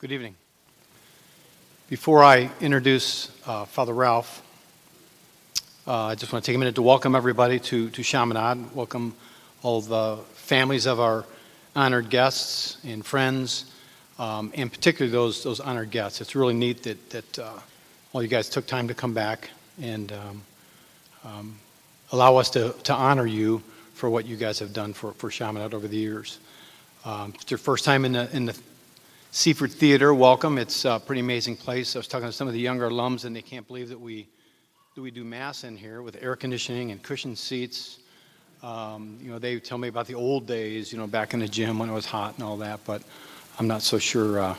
Good evening. Before I introduce Father Ralph, I just want to take a minute to welcome everybody to Chaminade, welcome all the families of our honored guests and friends, and particularly those honored guests. It's really neat that all you guys took time to come back and allow us to honor you for what you guys have done for Chaminade over the years. It's your first time in the Seaford Theater. Welcome. It's a pretty amazing place. I was talking to some of the younger alums, and they can't believe that we do Mass in here with air conditioning and cushioned seats. They tell me about the old days, back in the gym when it was hot and all that, but I'm not so sure.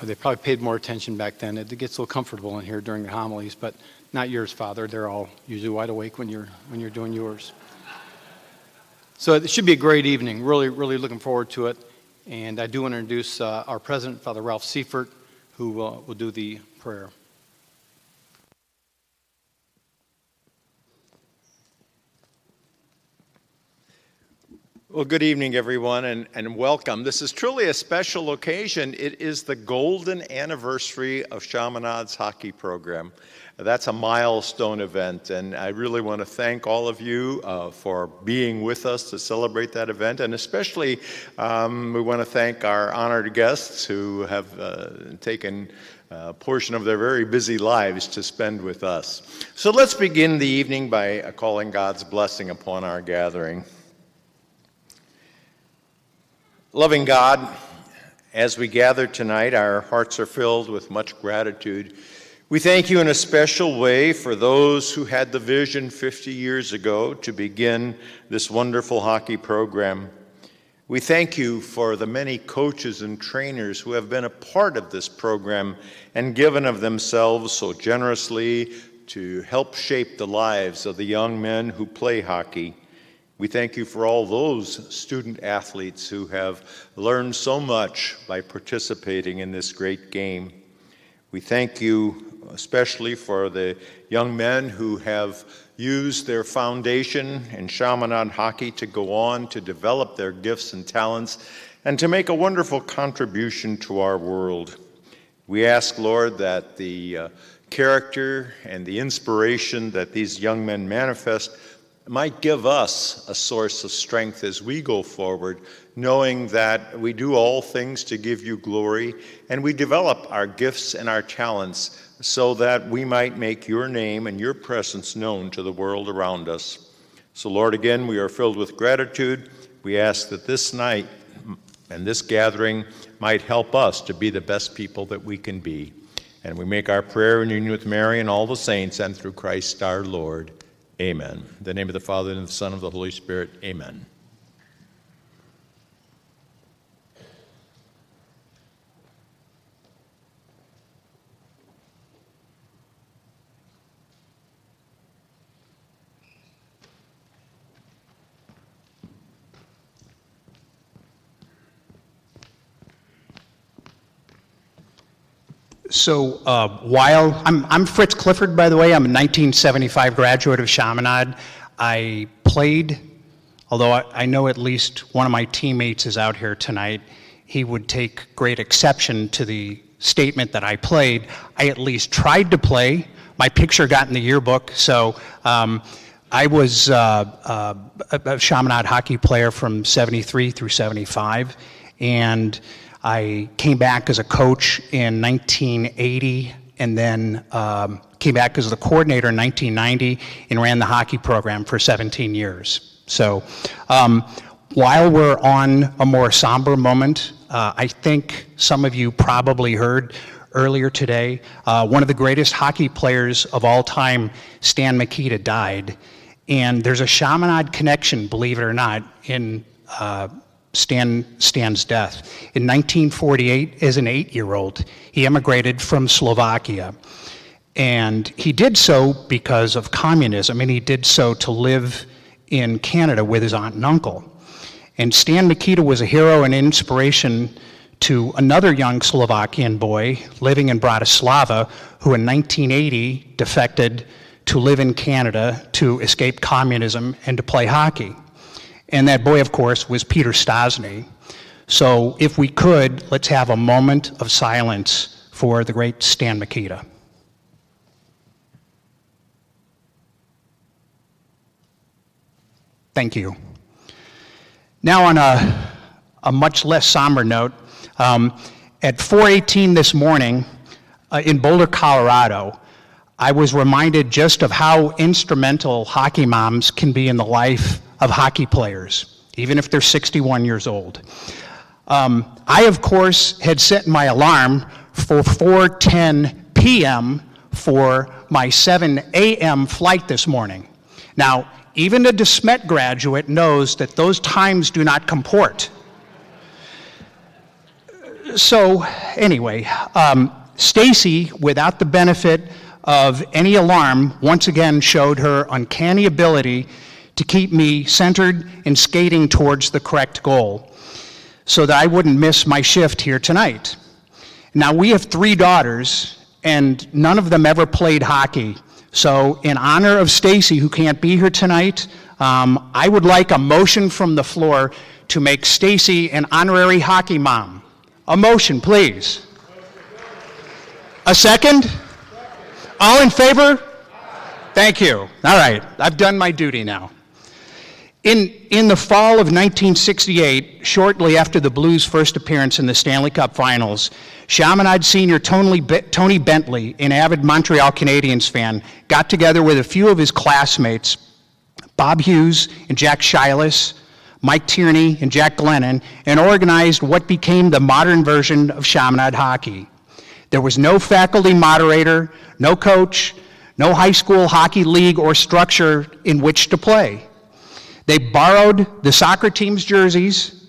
They probably paid more attention back then. It gets a little comfortable in here during the homilies, but not yours, Father. They're all usually wide awake when you're doing yours. So it should be a great evening. Really, really looking forward to it. And I do want to introduce our president, Father Ralph Seifert, who will do the prayer. Well, good evening, everyone, and welcome. This is truly a special occasion. It is the golden anniversary of Chaminade's hockey program. That's a milestone event, and I really want to thank all of you for being with us to celebrate that event, and especially we want to thank our honored guests who have taken a portion of their very busy lives to spend with us. So let's begin the evening by calling God's blessing upon our gathering. Loving God, as we gather tonight, our hearts are filled with much gratitude. We thank you in a special way for those who had the vision 50 years ago to begin this wonderful hockey program. We thank you for the many coaches and trainers who have been a part of this program and given of themselves so generously to help shape the lives of the young men who play hockey. We thank you for all those student athletes who have learned so much by participating in this great game. We thank you especially for the young men who have used their foundation in Chaminade hockey to go on to develop their gifts and talents and to make a wonderful contribution to our world. We ask, Lord, that the character and the inspiration that these young men manifest might give us a source of strength as we go forward, knowing that we do all things to give you glory, and we develop our gifts and our talents so that we might make your name and your presence known to the world around us. So, Lord, again, we are filled with gratitude. We ask that this night and this gathering might help us to be the best people that we can be. And we make our prayer in union with Mary and all the saints, and through Christ our Lord. Amen. In the name of the Father, and of the Son, and of the Holy Spirit. Amen. So while I'm Fritz Clifford, by the way, I'm a 1975 graduate of Chaminade. I played, although I know at least one of my teammates is out here tonight, he would take great exception to the statement that I played. I at least tried to play. My picture got in the yearbook, so I was a Chaminade hockey player from 73 through 75, and I came back as a coach in 1980, and then came back as the coordinator in 1990 and ran the hockey program for 17 years. So while we're on a more somber moment, I think some of you probably heard earlier today, one of the greatest hockey players of all time, Stan Mikita, died. And there's a Chaminade connection, believe it or not, in Stan's death. In 1948, as an 8-year-old, he emigrated from Slovakia. And he did so because of communism, and he did so to live in Canada with his aunt and uncle. And Stan Mikita was a hero and inspiration to another young Slovakian boy living in Bratislava, who in 1980 defected to live in Canada to escape communism and to play hockey. And that boy, of course, was Peter Stastny. So if we could, let's have a moment of silence for the great Stan Mikita. Thank you. Now on a much less somber note, at 4:18 this morning in Boulder, Colorado, I was reminded just of how instrumental hockey moms can be in the life of hockey players, even if they're 61 years old. I, of course, had set my alarm for 4:10 p.m. for my 7 a.m. flight this morning. Now, even a DeSmet graduate knows that those times do not comport. So, anyway, Stacy, without the benefit of any alarm, once again showed her uncanny ability to keep me centered and skating towards the correct goal so that I wouldn't miss my shift here tonight. Now, we have 3 daughters, and none of them ever played hockey. So in honor of Stacy, who can't be here tonight, I would like a motion from the floor to make Stacy an honorary hockey mom. A motion, please. A second? All in favor? Thank you. All right, I've done my duty now. In the fall of 1968, shortly after the Blues' first appearance in the Stanley Cup Finals, Chaminade senior Tony Bentley, an avid Montreal Canadiens fan, got together with a few of his classmates, Bob Hughes and Jack Shilas, Mike Tierney and Jack Glennon, and organized what became the modern version of Chaminade hockey. There was no faculty moderator, no coach, no high school hockey league or structure in which to play. They borrowed the soccer team's jerseys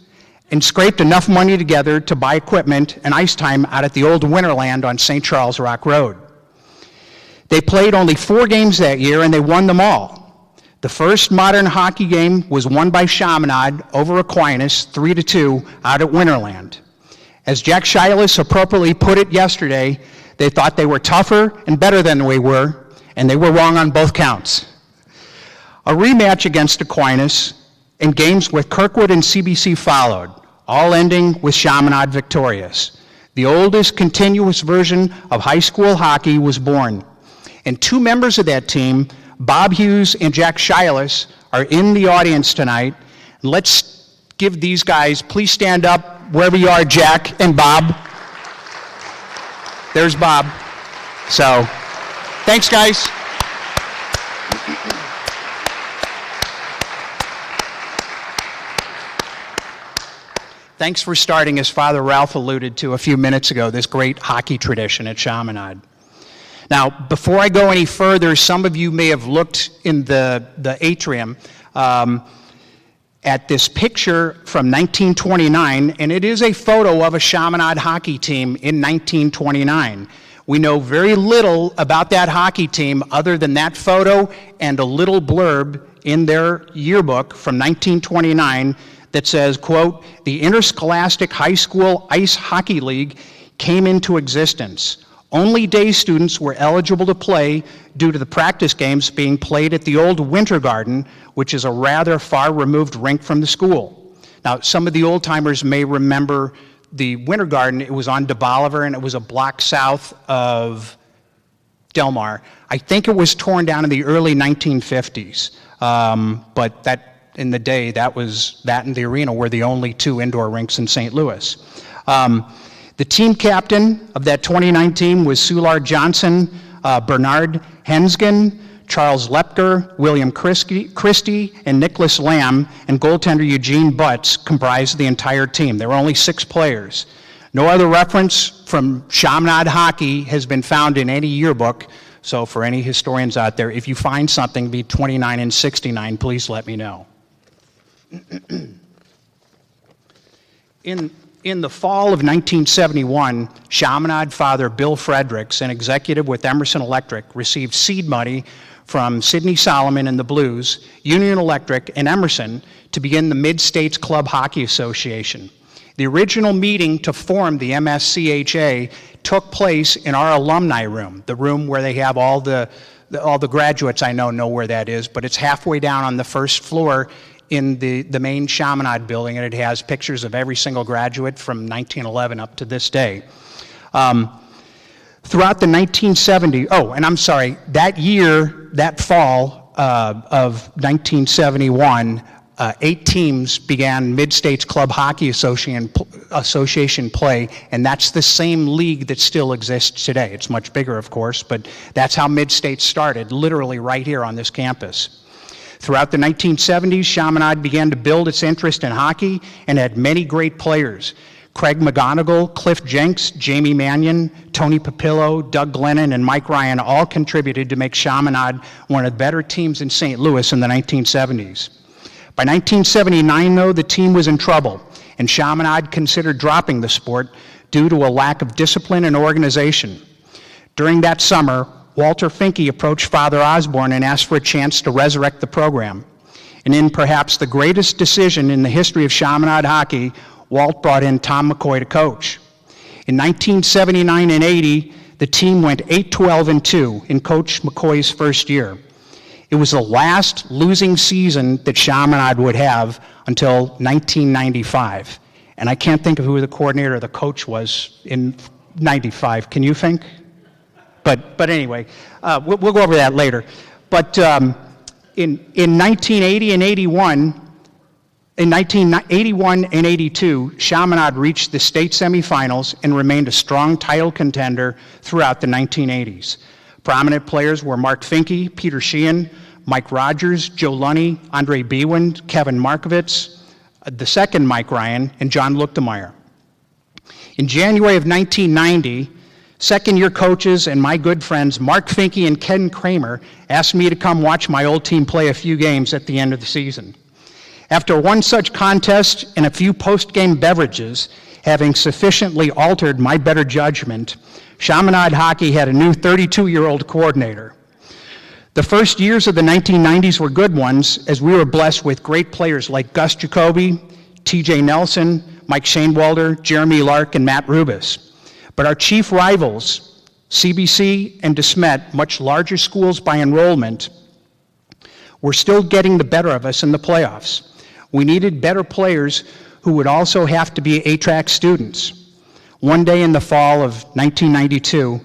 and scraped enough money together to buy equipment and ice time out at the old Winterland on St. Charles Rock Road. They played only 4 games that year, and they won them all. The first modern hockey game was won by Chaminade over Aquinas, 3-2, out at Winterland. As Jack Shilas appropriately put it yesterday, they thought they were tougher and better than we were, and they were wrong on both counts. A rematch against Aquinas and games with Kirkwood and CBC followed, all ending with Chaminade victorious. The oldest continuous version of high school hockey was born. And 2 members of that team, Bob Hughes and Jack Shilas, are in the audience tonight. Let's give these guys, please stand up wherever you are, Jack and Bob. There's Bob. So, thanks, guys. Thanks for starting, as Father Ralph alluded to a few minutes ago, this great hockey tradition at Chaminade. Now, before I go any further, some of you may have looked in the atrium at this picture from 1929, and it is a photo of a Chaminade hockey team in 1929. We know very little about that hockey team other than that photo and a little blurb in their yearbook from 1929 that says, quote, "The Interscholastic High School Ice Hockey League came into existence. Only day students were eligible to play due to the practice games being played at the old Winter Garden, which is a rather far-removed rink from the school." Now, some of the old-timers may remember the Winter Garden. It was on de Bolivar, and it was a block south of Del Mar. I think it was torn down in the early 1950s, but that in the day, that and the arena were the only 2 indoor rinks in St. Louis. The team captain of that 2019 was Sular Johnson, Bernard Hensgen, Charles Lepker, William Christie, and Nicholas Lamb, and goaltender Eugene Butts comprised the entire team. There were only 6 players. No other reference from Chaminade hockey has been found in any yearbook, so for any historians out there, if you find something between 29 and 69, please let me know. In the fall of 1971, Chaminade father Bill Fredericks, an executive with Emerson Electric, received seed money from Sidney Solomon and the Blues, Union Electric, and Emerson to begin the Mid-States Club Hockey Association. The original meeting to form the MSCHA took place in our alumni room, the room where they have all the graduates I know where that is, but it's halfway down on the first floor in the main Chaminade building, and it has pictures of every single graduate from 1911 up to this day. Throughout the 1970s, that year, that fall of 1971, 8 teams began Mid-States Club Hockey Association play, and that's the same league that still exists today. It's much bigger, of course, but that's how Mid-States started, literally right here on this campus. Throughout the 1970s, Chaminade began to build its interest in hockey and had many great players. Craig McGonigal, Cliff Jenks, Jamie Mannion, Tony Papillo, Doug Glennon, and Mike Ryan all contributed to make Chaminade one of the better teams in St. Louis in the 1970s. By 1979, though, the team was in trouble, and Chaminade considered dropping the sport due to a lack of discipline and organization. During that summer, Walter Finke approached Father Osborne and asked for a chance to resurrect the program. And in perhaps the greatest decision in the history of Chaminade hockey, Walt brought in Tom McCoy to coach. In 1979 and 80, the team went 8-12-2 in Coach McCoy's first year. It was the last losing season that Chaminade would have until 1995. And I can't think of who the coordinator or the coach was in 95. Can you think? But anyway, we'll go over that later. But in 1980 and 81, in 1981 and 82, Chaminade reached the state semifinals and remained a strong title contender throughout the 1980s. Prominent players were Mark Finke, Peter Sheehan, Mike Rogers, Joe Lunny, Andre Bewind, Kevin Markovitz, the second Mike Ryan, and John Luchtemeier. In January of 1990, second-year coaches and my good friends Mark Finke and Ken Kramer asked me to come watch my old team play a few games at the end of the season. After one such contest and a few post-game beverages, having sufficiently altered my better judgment, Chaminade Hockey had a new 32-year-old coordinator. The first years of the 1990s were good ones, as we were blessed with great players like Gus Jacoby, TJ Nelson, Mike Shainwalder, Jeremy Lark, and Matt Rubis. But our chief rivals, CBC and DeSmet, much larger schools by enrollment, were still getting the better of us in the playoffs. We needed better players who would also have to be A-Track students. One day in the fall of 1992,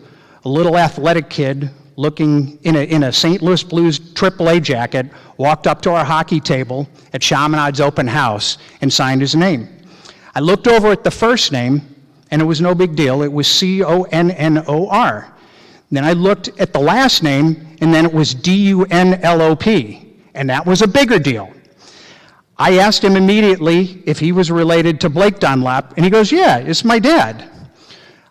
a little athletic kid looking in a St. Louis Blues AAA jacket walked up to our hockey table at Chaminade's open house and signed his name. I looked over at the first name, and it was no big deal. It was Connor. Then I looked at the last name, and then it was Dunlop, and that was a bigger deal. I asked him immediately if he was related to Blake Dunlop, and he goes, "Yeah, it's my dad."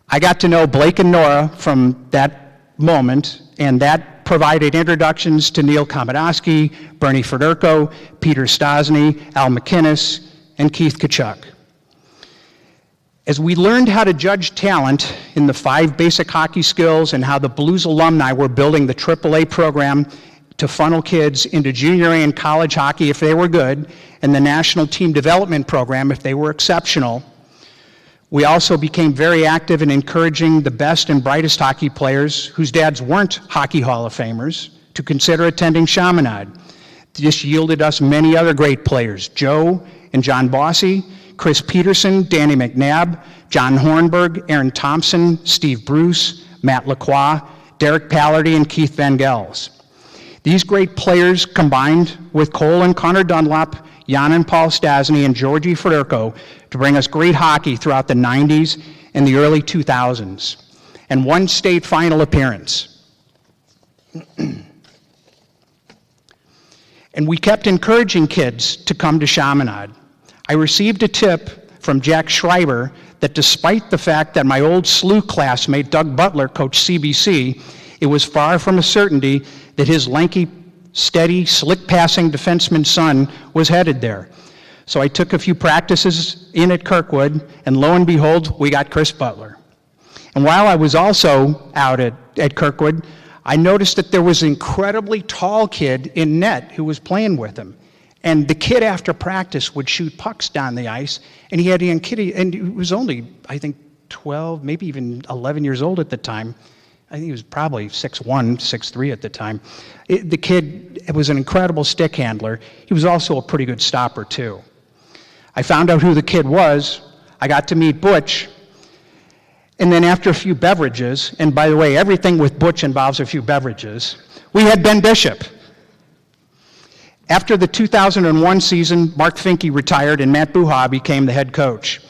I got to know Blake and Nora from that moment, and that provided introductions to Neil Kamenowski, Bernie Fedorko, Peter Stosny, Al McInnes, and Keith Kachuk. As we learned how to judge talent in the 5 basic hockey skills and how the Blues alumni were building the AAA program to funnel kids into junior A and college hockey if they were good, and the national team development program if they were exceptional, we also became very active in encouraging the best and brightest hockey players whose dads weren't Hockey Hall of Famers to consider attending Chaminade. This yielded us many other great players, Joe and John Bossy, Chris Peterson, Danny McNabb, John Hornberg, Aaron Thompson, Steve Bruce, Matt Lacroix, Derek Pallardy, and Keith Van Gels. These great players combined with Cole and Connor Dunlop, Jan and Paul Stasny, and Georgie Fedorko to bring us great hockey throughout the 90s and the early 2000s, and one state final appearance. And we kept encouraging kids to come to Chaminade. I received a tip from Jack Schreiber that despite the fact that my old SLU classmate Doug Butler coached CBC, it was far from a certainty that his lanky, steady, slick-passing defenseman's son was headed there. So I took a few practices in at Kirkwood, and lo and behold, we got Chris Butler. And while I was also out at Kirkwood, I noticed that there was an incredibly tall kid in net who was playing with him. And the kid after practice would shoot pucks down the ice, and he had a young kid, and he was only, I think, 12, maybe even 11 years old at the time. I think he was probably 6'1", 6'3" at the time. The kid was an incredible stick handler. He was also a pretty good stopper, too. I found out who the kid was. I got to meet Butch. And then after a few beverages, and by the way, everything with Butch involves a few beverages, we had Ben Bishop. After the 2001 season, Mark Finke retired and Matt Buha became the head coach.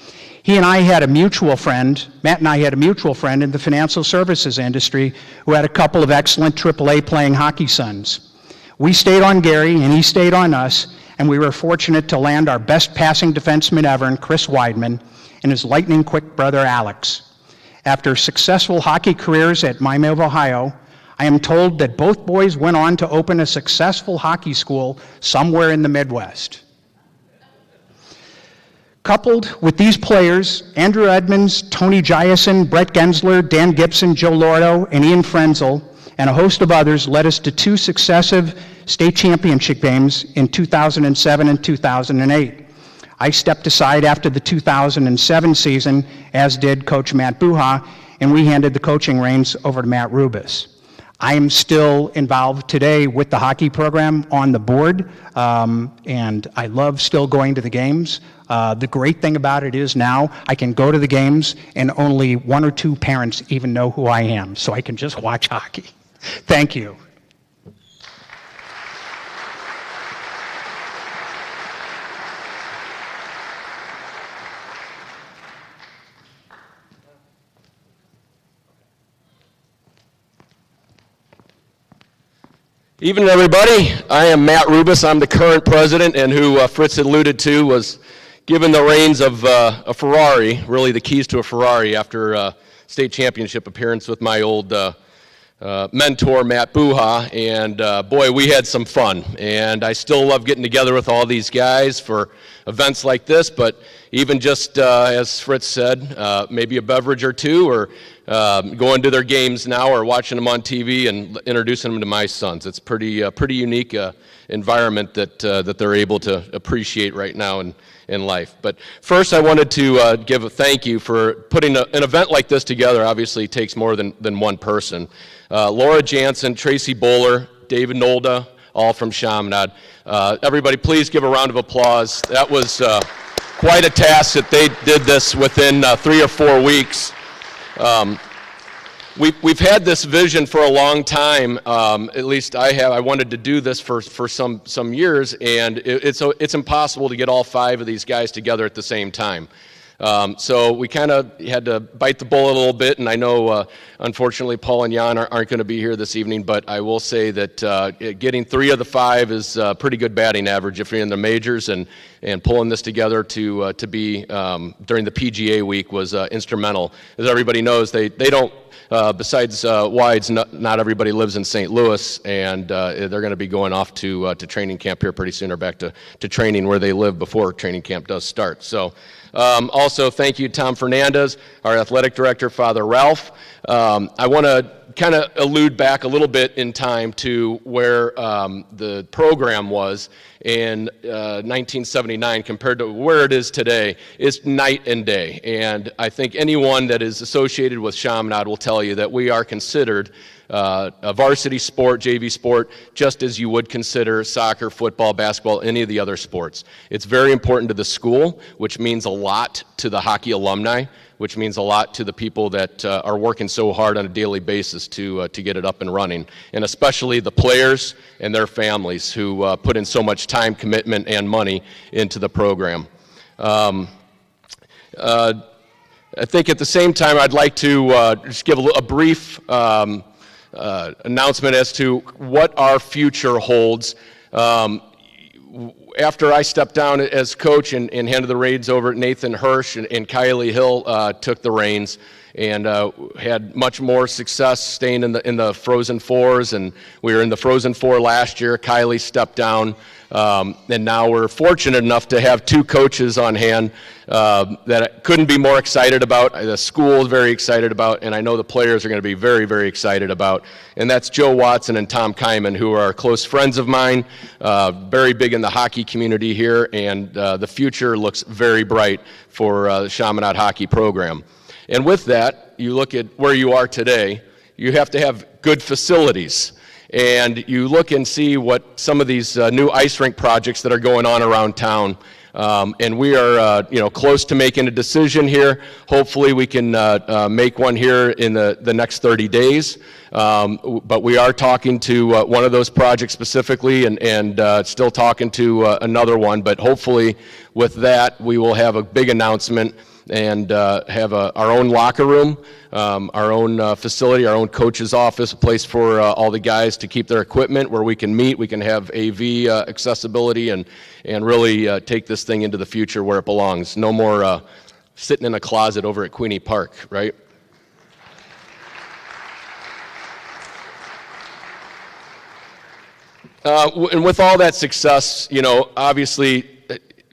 He and I had a mutual friend, Matt and I had a mutual friend in the financial services industry who had a couple of excellent AAA playing hockey sons. We stayed on Gary and he stayed on us, and we were fortunate to land our best passing defenseman ever in Chris Weidman and his lightning quick brother Alex. After successful hockey careers at Miami of Ohio, I am told that both boys went on to open a successful hockey school somewhere in the Midwest. Coupled with these players, Andrew Edmonds, Tony Giason, Brett Gensler, Dan Gibson, Joe Lordo, and Ian Frenzel, and a host of others led us to 2 successive state championship games in 2007 and 2008. I stepped aside after the 2007 season, as did Coach Matt Buha, and we handed the coaching reins over to Matt Rubis. I am still involved today with the hockey program on the board, and I love still going to the games. The great thing about it is now I can go to the games and only 1 or 2 parents even know who I am, so I can just watch hockey. Thank you. Evening, everybody. I am Matt Rubis. I'm the current president, and who Fritz alluded to was given the reins of a Ferrari, really the keys to a Ferrari, after a state championship appearance with my old mentor, Matt Buha, and boy, we had some fun. And I still love getting together with all these guys for events like this, but even just, as Fritz said, maybe a beverage or two, or going to their games now, or watching them on TV and introducing them to my sons. It's pretty unique environment that they're able to appreciate right now in life. But first, I wanted to give a thank you for putting an event like this together. Obviously, it takes more than one person. Laura Jansen, Tracy Bowler, David Nolda, all from Chaminade. Everybody, please give a round of applause. That was quite a task that they did this within 3 or 4 weeks. We've had this vision for a long time. At least I have. I wanted to do this for some years, and it's impossible to get all 5 of these guys together at the same time. So we kind of had to bite the bullet a little bit, and I know, unfortunately, Paul and Jan aren't going to be here this evening, but I will say that getting 3 of the 5 is a pretty good batting average if you're in the majors, and pulling this together to be during the PGA week was instrumental. As everybody knows, they don't, besides Wides, not everybody lives in St. Louis, and they're going to be going off to training camp here pretty soon, or back to training where they live before training camp does start. So also, thank you, Tom Fernandez, our athletic director, Father Ralph. I want to kind of allude back a little bit in time to where the program was in 1979 compared to where it is today. Is night and day. And I think anyone that is associated with Chaminade will tell you that we are considered a varsity sport, JV sport, just as you would consider soccer, football, basketball, any of the other sports. It's very important to the school, which means a lot to the hockey alumni, which means a lot to the people that are working so hard on a daily basis to get it up and running, and especially the players and their families who put in so much time, commitment, and money into the program. I think at the same time, I'd like to just give a brief announcement as to what our future holds. After I stepped down as coach and handed the reins over, Nathan Hirsch and Kylie Hill took the reins and had much more success staying in the Frozen Fours, and we were in the Frozen Four last year. Kylie stepped down, and now we're fortunate enough to have 2 coaches on hand that I couldn't be more excited about. The school is very excited about, and I know the players are going to be very, very excited about. And that's Joe Watson and Tom Kyman, who are close friends of mine, very big in the hockey community here, and the future looks very bright for the Chaminade hockey program. And with that, you look at where you are today, you have to have good facilities. And you look and see what some of these new ice rink projects that are going on around town. And we are, close to making a decision here. Hopefully we can make one here in the next 30 days. But we are talking to one of those projects specifically, and still talking to another one. But hopefully with that, we will have a big announcement and have our own locker room, our own facility, our own coach's office, a place for all the guys to keep their equipment, where we can meet, we can have AV accessibility, and really take this thing into the future where it belongs. No more sitting in a closet over at Queenie Park, right? And with all that success, obviously,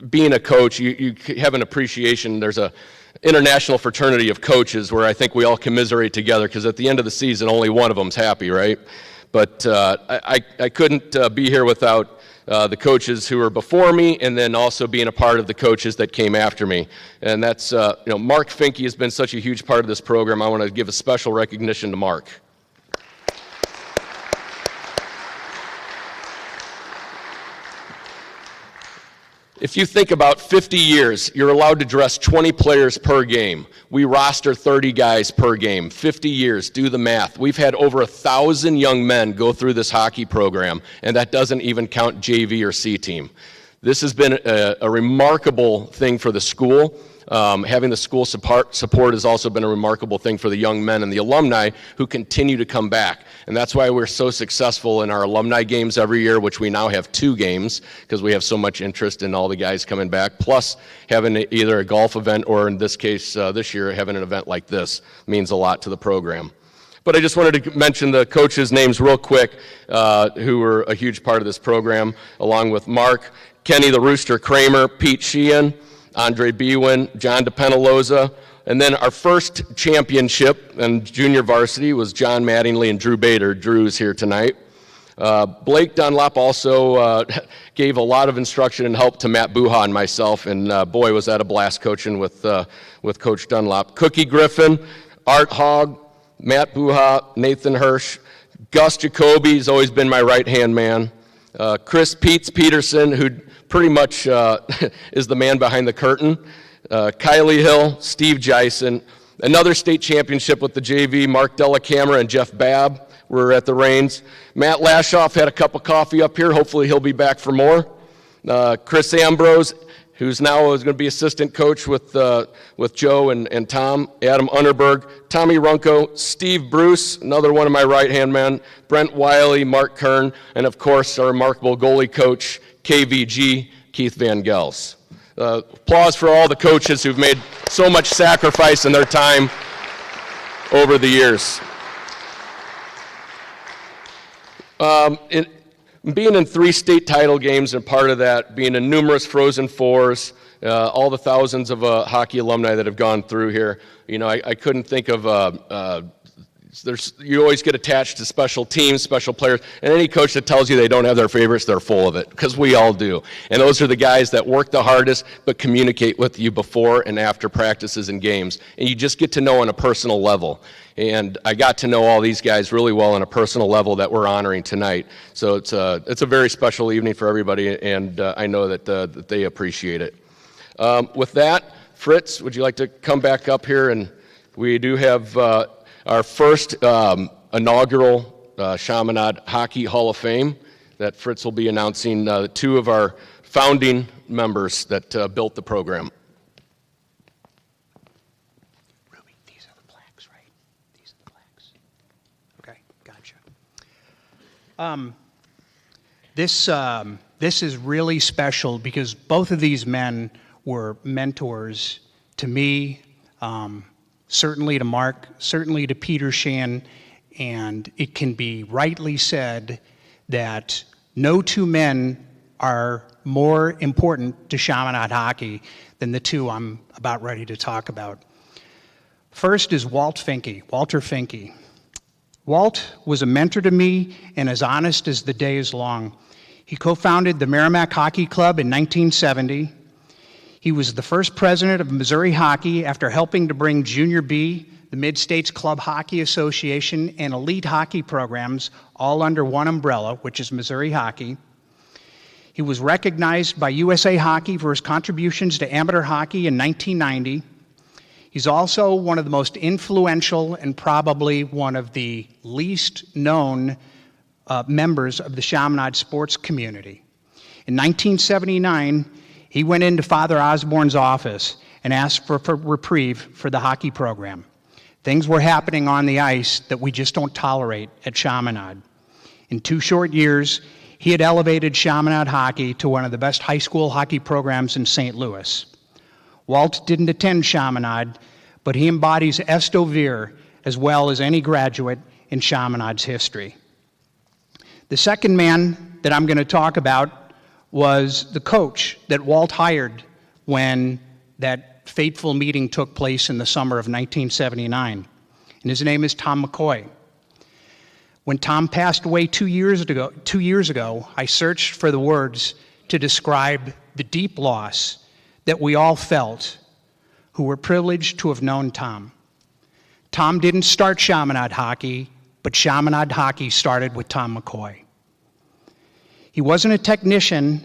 being a coach, you have an appreciation. There's a international fraternity of coaches where I think we all commiserate together, because at the end of the season, only one of them's happy, right? But I couldn't be here without the coaches who were before me, and then also being a part of the coaches that came after me. And that's, Mark Finke has been such a huge part of this program. I want to give a special recognition to Mark. If you think about 50 years, you're allowed to dress 20 players per game. We roster 30 guys per game. 50 years, do the math. We've had over 1,000 young men go through this hockey program, and that doesn't even count JV or C team. This has been a remarkable thing for the school. Having the school support has also been a remarkable thing for the young men and the alumni who continue to come back. And that's why we're so successful in our alumni games every year, which we now have 2 games, because we have so much interest in all the guys coming back, plus having either a golf event, or in this case, this year, having an event like this means a lot to the program. But I just wanted to mention the coaches' names real quick, who were a huge part of this program, along with Mark, Kenny the Rooster Kramer, Pete Sheehan, Andre Bewin, John DePenaloza, and then our first championship in junior varsity was John Mattingly and Drew Bader. Drew's here tonight. Blake Dunlop also gave a lot of instruction and help to Matt Buha and myself, and boy, was that a blast coaching with Coach Dunlop. Cookie Griffin, Art Hogg, Matt Buha, Nathan Hirsch, Gus Jacoby's always been my right-hand man. Chris Peterson, who pretty much is the man behind the curtain. Kylie Hill, Steve Jison. Another state championship with the JV, Mark Delacamera and Jeff Babb were at the reins. Matt Lashoff had a cup of coffee up here. Hopefully he'll be back for more. Chris Ambrose, who's now going to be assistant coach with Joe and Tom. Adam Underberg, Tommy Runko, Steve Bruce, another one of my right-hand men, Brent Wiley, Mark Kern, and of course our remarkable goalie coach, KVG, Keith Van Gels. Applause for all the coaches who've made so much sacrifice in their time over the years. Being in 3 state title games and part of that, being in numerous Frozen Fours, all the thousands of hockey alumni that have gone through here, I couldn't think of you always get attached to special teams, special players, and any coach that tells you they don't have their favorites, they're full of it, because we all do. And those are the guys that work the hardest but communicate with you before and after practices and games, and you just get to know on a personal level. And I got to know all these guys really well on a personal level that we're honoring tonight. So it's a very special evening for everybody, and I know that they appreciate it. With that, Fritz, would you like to come back up here? And we do have our first inaugural Chaminade Hockey Hall of Fame that Fritz will be announcing 2 of our founding members that built the program. Ruby, these are the plaques, right? These are the plaques. Okay, gotcha. This is really special because both of these men were mentors to me, certainly to Mark, certainly to Peter Shan, and it can be rightly said that no 2 men are more important to Chaminade hockey than the 2 I'm about ready to talk about. First is Walter Finke. Walt was a mentor to me and as honest as the day is long. He co-founded the Merrimack Hockey Club in 1970. He was the first president of Missouri Hockey after helping to bring Junior B, the Mid-States Club Hockey Association, and elite hockey programs all under one umbrella, which is Missouri Hockey. He was recognized by USA Hockey for his contributions to amateur hockey in 1990. He's also one of the most influential and probably one of the least known members of the Chaminade sports community. In 1979, he went into Father Osborne's office and asked for reprieve for the hockey program. Things were happening on the ice that we just don't tolerate at Chaminade. In 2 short years, he had elevated Chaminade hockey to one of the best high school hockey programs in St. Louis. Walt didn't attend Chaminade, but he embodies Esto Vir as well as any graduate in Chaminade's history. The second man that I'm going to talk about was the coach that Walt hired when that fateful meeting took place in the summer of 1979. And his name is Tom McCoy. When Tom passed away 2 years ago, I searched for the words to describe the deep loss that we all felt who were privileged to have known Tom. Tom didn't start Chaminade hockey, but Chaminade hockey started with Tom McCoy. He wasn't a technician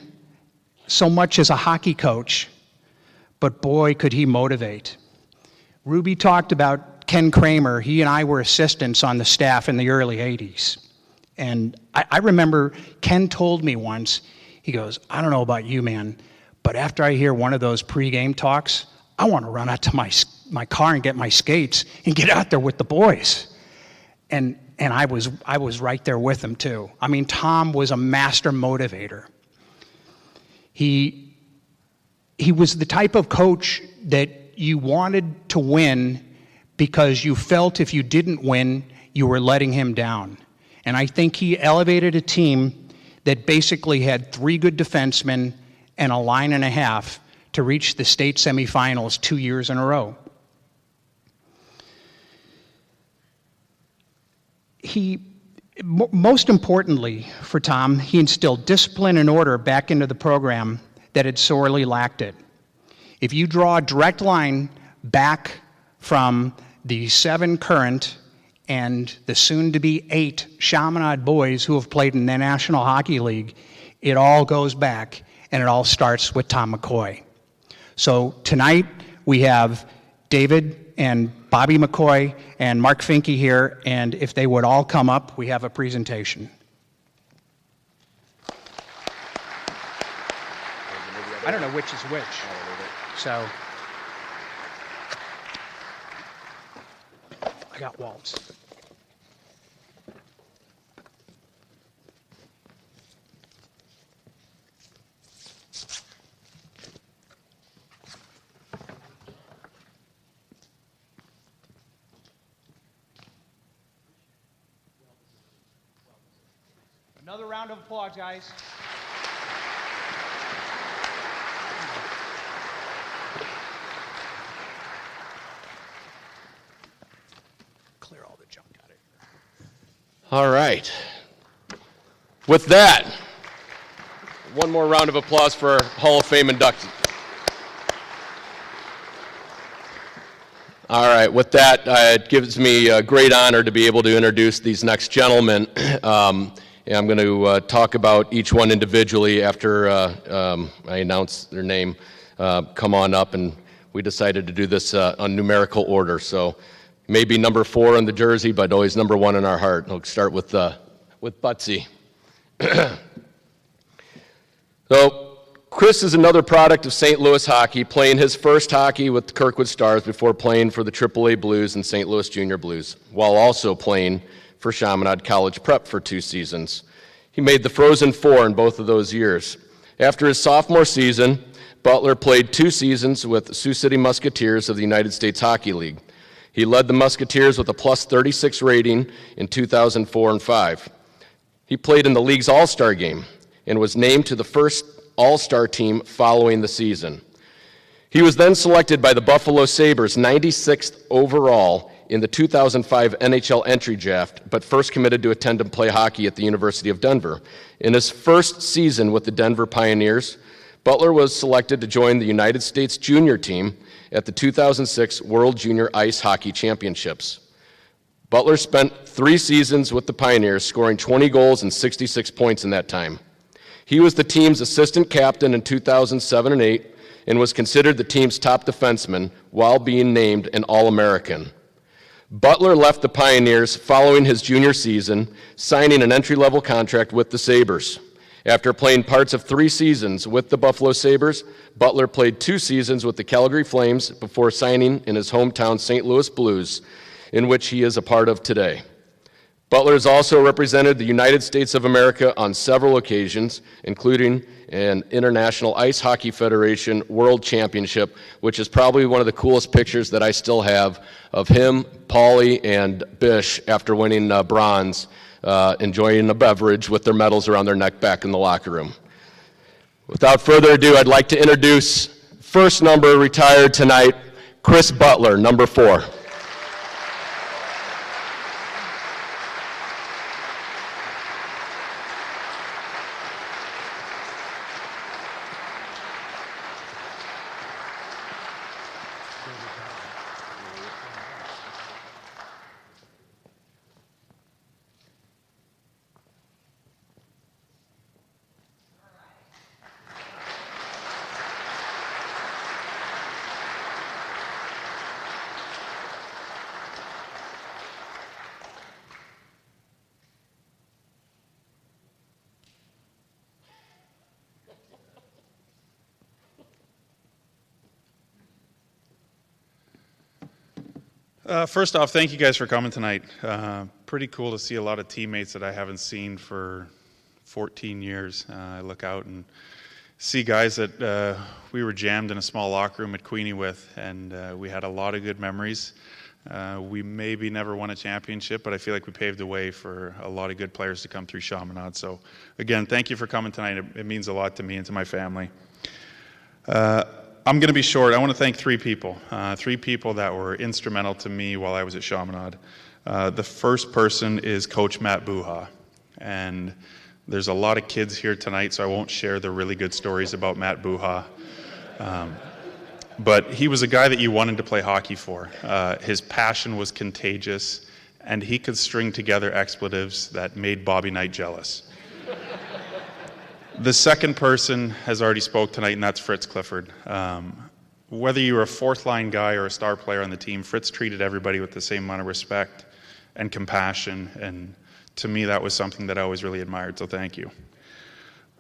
so much as a hockey coach, but boy, could he motivate. Ruby talked about Ken Kramer. He and I were assistants on the staff in the early 80s. And I remember Ken told me once, he goes, I don't know about you, man, but after I hear one of those pregame talks, I want to run out to my car and get my skates and get out there with the boys. And I was right there with him too. I mean, Tom was a master motivator. He was the type of coach that you wanted to win because you felt if you didn't win, you were letting him down. And I think he elevated a team that basically had 3 good defensemen and a line and a half to reach the state semifinals 2 years in a row. Most importantly for Tom, he instilled discipline and order back into the program that had sorely lacked it. If you draw a direct line back from the 7 current and the soon-to-be 8 Chaminade boys who have played in the National Hockey League, it all goes back, and it all starts with Tom McCoy. So tonight, we have David and Bobby McCoy and Mark Finke here, and if they would all come up, we have a presentation. I don't know which is which, so I got Waltz. Another round of applause, guys. Clear all the junk out of here. All right. With that, one more round of applause for our Hall of Fame inductee. All right, with that, it gives me a great honor to be able to introduce these next gentlemen. And I'm going to talk about each one individually after I announce their name. Come on up, and we decided to do this on numerical order. So maybe number 4 on the jersey, but always number 1 in our heart. We'll start with Butsy. So Chris is another product of St. Louis hockey, playing his first hockey with the Kirkwood Stars before playing for the AAA Blues and St. Louis Junior Blues, while also playing for Chaminade College Prep for 2 seasons. He made the Frozen Four in both of those years. After his sophomore season, Butler played 2 seasons with the Sioux City Musketeers of the United States Hockey League. He led the Musketeers with a +36 rating in 2004 and 5. He played in the league's All-Star game and was named to the first All-Star team following the season. He was then selected by the Buffalo Sabres 96th overall in the 2005 NHL entry draft, but first committed to attend and play hockey at the University of Denver. In his first season with the Denver Pioneers, Butler was selected to join the United States junior team at the 2006 World Junior Ice Hockey Championships. Butler spent 3 seasons with the Pioneers, scoring 20 goals and 66 points in that time. He was the team's assistant captain in 2007 and 8 and was considered the team's top defenseman while being named an All-American. Butler left the Pioneers following his junior season, signing an entry-level contract with the Sabres. After playing parts of 3 seasons with the Buffalo Sabres, Butler played 2 seasons with the Calgary Flames before signing in his hometown St. Louis Blues, in which he is a part of today. Butler has also represented the United States of America on several occasions, including an International Ice Hockey Federation World Championship, which is probably one of the coolest pictures that I still have of him, Paulie, and Bish after winning bronze, enjoying a beverage with their medals around their neck back in the locker room. Without further ado, I'd like to introduce first number retired tonight, Chris Butler, number 4. First off, thank you guys for coming tonight. Pretty cool to see a lot of teammates that I haven't seen for 14 years. I look out and see guys that we were jammed in a small locker room at Queenie with, and we had a lot of good memories. We maybe never won a championship, but I feel like we paved the way for a lot of good players to come through Chaminade. So again, thank you for coming tonight. It means a lot to me and to my family. I'm going to be short. I want to thank three people that were instrumental to me while I was at Chaminade. The first person is Coach Matt Buha. And there's a lot of kids here tonight, so I won't share the really good stories about Matt Buha. But he was a guy that you wanted to play hockey for. His passion was contagious, and he could string together expletives that made Bobby Knight jealous. The second person has already spoke tonight, and that's Fritz Clifford. Whether you were a fourth-line guy or a star player on the team, Fritz treated everybody with the same amount of respect and compassion, and to me, that was something that I always really admired, so thank you.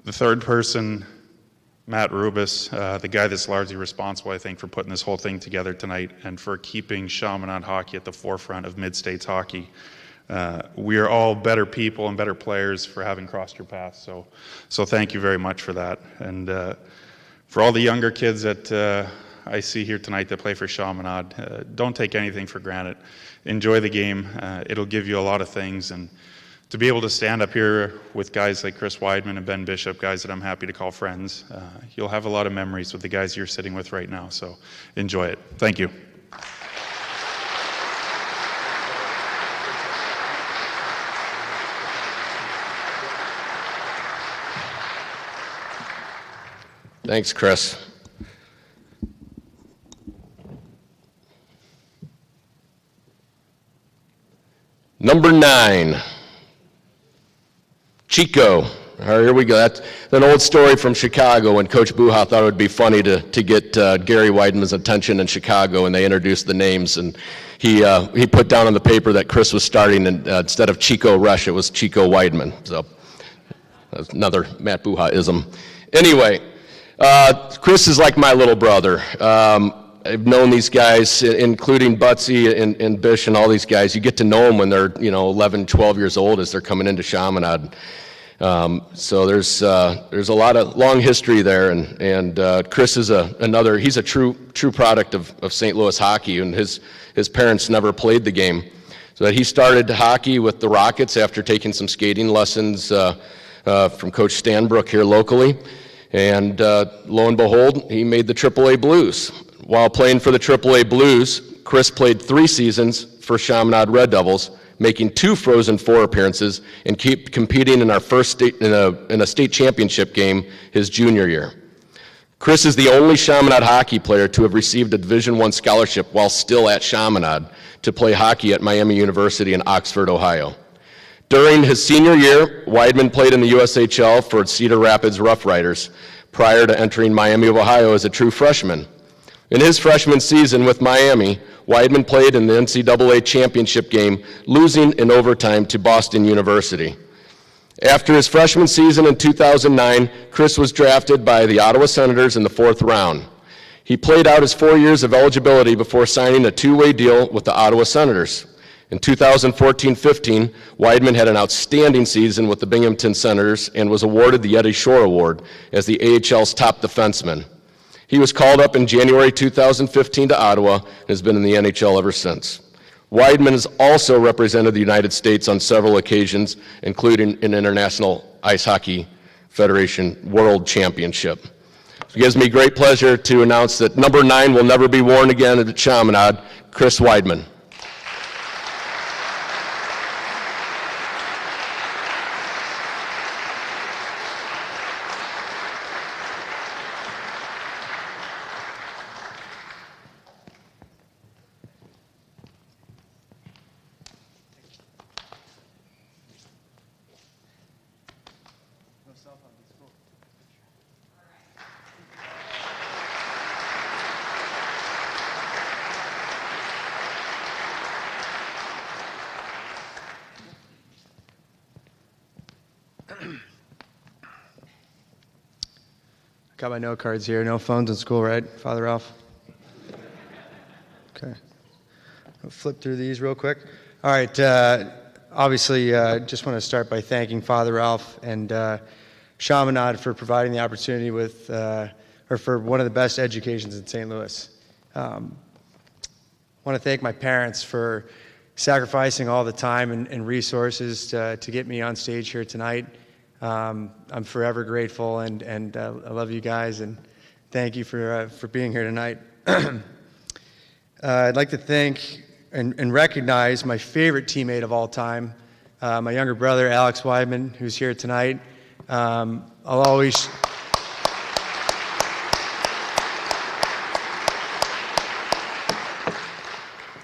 The third person, Matt Rubis, the guy that's largely responsible, I think, for putting this whole thing together tonight and for keeping Chaminade hockey at the forefront of Mid-States hockey. We are all better people and better players for having crossed your path, so thank you very much for that. And for all the younger kids that I see here tonight that play for Chaminade, don't take anything for granted. Enjoy the game. It'll give you a lot of things, and to be able to stand up here with guys like Chris Weidman and Ben Bishop, guys that I'm happy to call friends, you'll have a lot of memories with the guys you're sitting with right now, so enjoy it. Thank you. Thanks, Chris. Number 9, Chico. All right, here we go. That's an old story from Chicago when Coach Buha thought it would be funny to get Gary Weidman's attention in Chicago, and they introduced the names, and he put down on the paper that Chris was starting, and instead of Chico Rush, it was Chico Weidman. So that's another Matt Buha-ism. Anyway, Chris is like my little brother. I've known these guys, including Butsy and Bish and all these guys. You get to know them when they're 11, 12 years old as they're coming into Chaminade. So there's a lot of long history there, and Chris is he's a true product of St. Louis hockey, and his parents never played the game. So that he started hockey with the Rockets after taking some skating lessons from Coach Stanbrook here locally. And lo and behold, he made the AAA Blues. While playing for the AAA Blues, Chris played 3 seasons for Chaminade Red Devils, making 2 Frozen Four appearances and keep competing in our first state in a state championship game his junior year. Chris is the only Chaminade hockey player to have received a Division I scholarship while still at Chaminade to play hockey at Miami University in Oxford, Ohio. During his senior year, Weidman played in the USHL for Cedar Rapids Rough Riders prior to entering Miami of Ohio as a true freshman. In his freshman season with Miami, Weidman played in the NCAA championship game, losing in overtime to Boston University. After his freshman season in 2009, Chris was drafted by the Ottawa Senators in the 4th round. He played out his 4 years of eligibility before signing a 2-way deal with the Ottawa Senators. In 2014-15, Weidman had an outstanding season with the Binghamton Senators and was awarded the Eddie Shore Award as the AHL's top defenseman. He was called up in January 2015 to Ottawa and has been in the NHL ever since. Weidman has also represented the United States on several occasions, including an International Ice Hockey Federation World Championship. It gives me great pleasure to announce that number 9 will never be worn again at Chaminade, Chris Weidman. Got my note cards here. No phones in school, right, Father Ralph? Okay. I'll flip through these real quick. All right. Obviously, just want to start by thanking Father Ralph and Chaminade for providing the opportunity with, or for one of the best educations in St. Louis. want to thank my parents for sacrificing all the time and resources to get me on stage here tonight. I'm forever grateful, and I love you guys, and thank you for being here tonight. I'd like to thank and recognize my favorite teammate of all time, my younger brother, Alex Weidman, who's here tonight.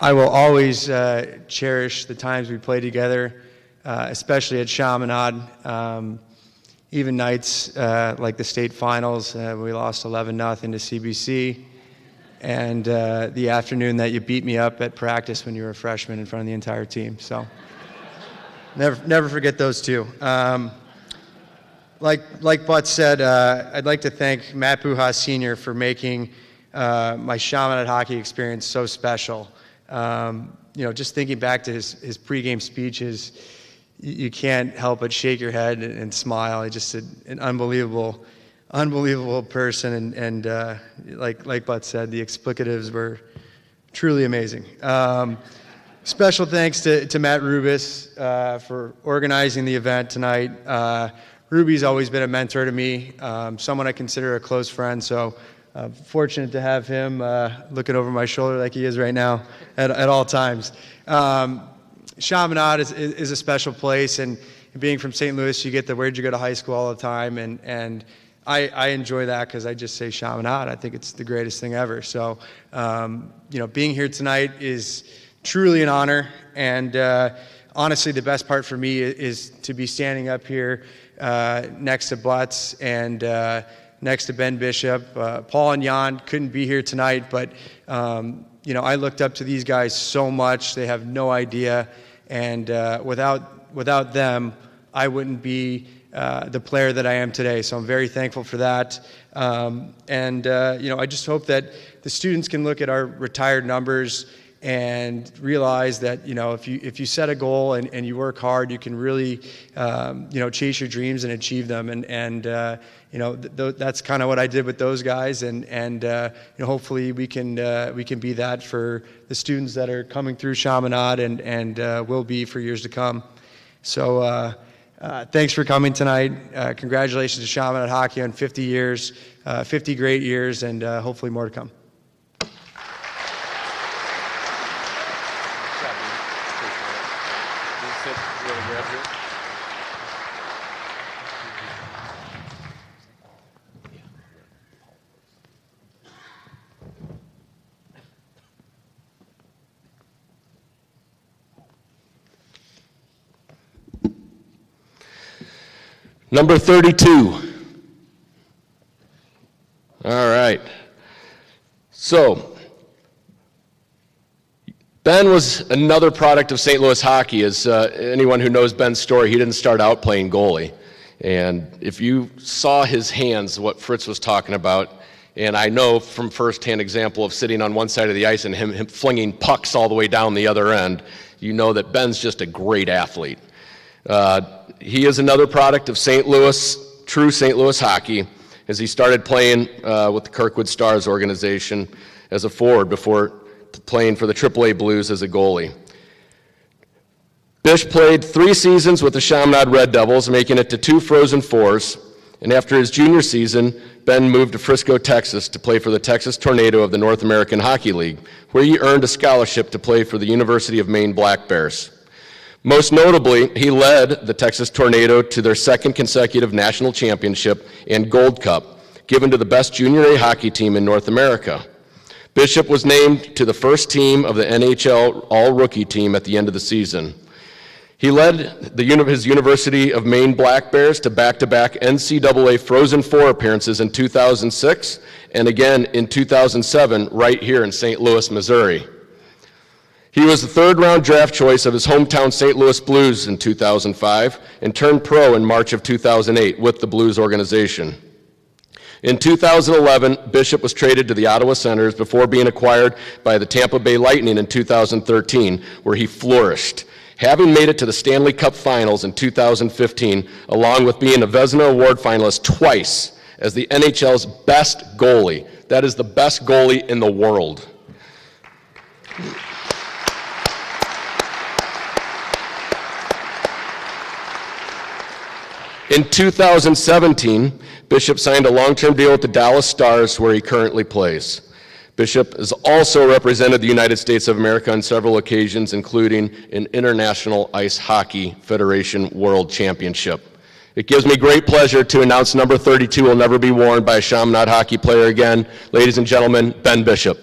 I will always cherish the times we played together, especially at Chaminade. Even nights like the state finals, we lost 11-0 to CBC, and the afternoon that you beat me up at practice when you were a freshman in front of the entire team. So never forget those two. Like Butts said, I'd like to thank Matt Buha Sr. for making my Chaminade hockey experience so special. Just thinking back to his pregame speeches, you can't help but shake your head and smile. He's just an unbelievable person, and like Butts said, the explicatives were truly amazing. Special thanks to Matt Rubis for organizing the event tonight. Ruby's always been a mentor to me, someone I consider a close friend, so fortunate to have him looking over my shoulder like he is right now at all times. Chaminade is a special place, and being from St. Louis, you get the where'd you go to high school all the time, and I enjoy that because I just say Chaminade. I think it's the greatest thing ever. So, being here tonight is truly an honor, and honestly, the best part for me is to be standing up here next to Butts and next to Ben Bishop. Paul and Jan couldn't be here tonight, but I looked up to these guys so much. They have no idea, and without them, I wouldn't be the player that I am today. So I'm very thankful for that. I just hope that the students can look at our retired numbers and realize that if you set a goal and you work hard, you can really chase your dreams and achieve them. That's kind of what I did with those guys, and hopefully we can be that for the students that are coming through Chaminade and will be for years to come. So thanks for coming tonight. Congratulations to Chaminade hockey on 50 years, 50 great years, and hopefully more to come. Number 32. All right. So, Ben was another product of St. Louis hockey. As anyone who knows Ben's story, he didn't start out playing goalie. And if you saw his hands, what Fritz was talking about, and I know from firsthand example of sitting on one side of the ice and him flinging pucks all the way down the other end, you know that Ben's just a great athlete. He is another product of St. Louis, true St. Louis hockey, as he started playing with the Kirkwood Stars organization as a forward before playing for the AAA Blues as a goalie. Bish played 3 seasons with the Chaminade Red Devils, making it to 2 Frozen Fours, and after his junior season, Ben moved to Frisco, Texas to play for the Texas Tornado of the North American Hockey League, where he earned a scholarship to play for the University of Maine Black Bears. Most notably, he led the Texas Tornado to their 2nd consecutive national championship and Gold Cup, given to the best junior A hockey team in North America. Bishop was named to the first team of the NHL All-Rookie team at the end of the season. He led his University of Maine Black Bears to back-to-back NCAA Frozen Four appearances in 2006 and again in 2007 right here in St. Louis, Missouri. He was the 3rd-round draft choice of his hometown St. Louis Blues in 2005 and turned pro in March of 2008 with the Blues organization. In 2011, Bishop was traded to the Ottawa Senators before being acquired by the Tampa Bay Lightning in 2013, where he flourished, having made it to the Stanley Cup Finals in 2015, along with being a Vezina Award finalist twice as the NHL's best goalie. That is the best goalie in the world. In 2017, Bishop signed a long-term deal with the Dallas Stars, where he currently plays. Bishop has also represented the United States of America on several occasions, including an International Ice Hockey Federation World Championship. It gives me great pleasure to announce number 32 will never be worn by a Chaminade hockey player again. Ladies and gentlemen, Ben Bishop.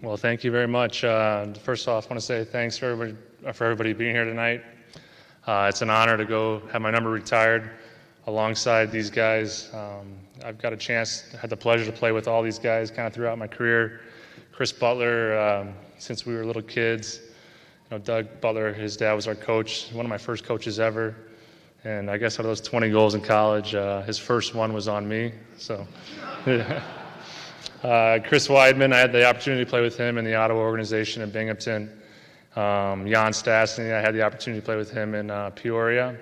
Well, thank you very much. First off, I want to say thanks for everybody being here tonight. It's an honor to go have my number retired alongside these guys. I've got had the pleasure to play with all these guys kind of throughout my career. Chris Butler, since we were little kids. Doug Butler, his dad was our coach, one of my first coaches ever. And I guess out of those 20 goals in college, his first one was on me. So. Chris Weidman, I had the opportunity to play with him in the Ottawa organization in Binghamton. Jan Stastny, I had the opportunity to play with him in Peoria.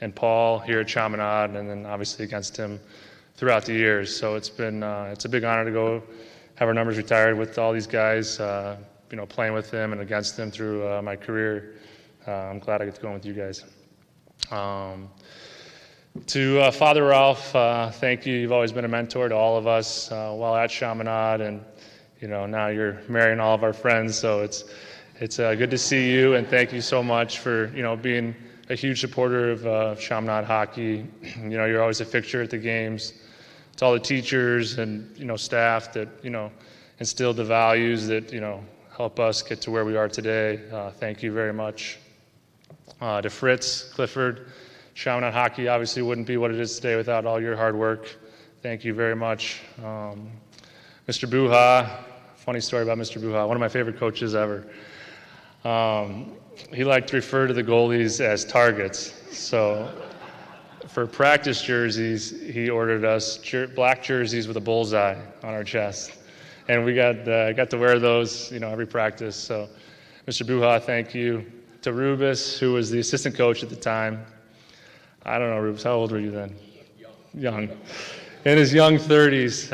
And Paul here at Chaminade, and then obviously against him throughout the years. So it's a big honor to go have our numbers retired with all these guys, playing with them and against them through my career. I'm glad I get to go in with you guys. To Father Ralph, thank you. You've always been a mentor to all of us while at Chaminade, and now you're marrying all of our friends. So it's good to see you, and thank you so much for being a huge supporter of Chaminade hockey. You're always a fixture at the games. To all the teachers and staff that instilled the values that help us get to where we are today. Thank you very much. To Fritz, Clifford. Chaminade hockey obviously wouldn't be what it is today without all your hard work. Thank you very much. Mr. Buha, funny story about Mr. Buha, one of my favorite coaches ever. He liked to refer to the goalies as targets. So for practice jerseys, he ordered us black jerseys with a bullseye on our chest. And we got to wear those every practice. So Mr. Buha, thank you. To Rubus, who was the assistant coach at the time. I don't know, Rubus, how old were you then? Young. In his young 30s,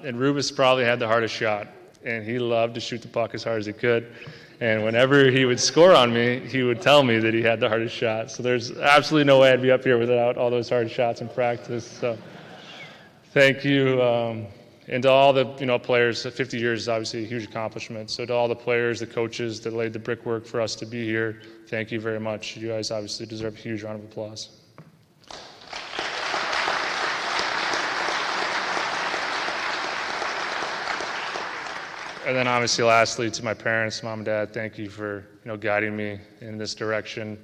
and Rubus probably had the hardest shot, and he loved to shoot the puck as hard as he could. And whenever he would score on me, he would tell me that he had the hardest shot. So there's absolutely no way I'd be up here without all those hard shots in practice. So thank you. And to all the players, 50 years is obviously a huge accomplishment. So to all the players, the coaches that laid the brickwork for us to be here, thank you very much. You guys obviously deserve a huge round of applause. And then obviously lastly to my parents, mom and dad, thank you for guiding me in this direction,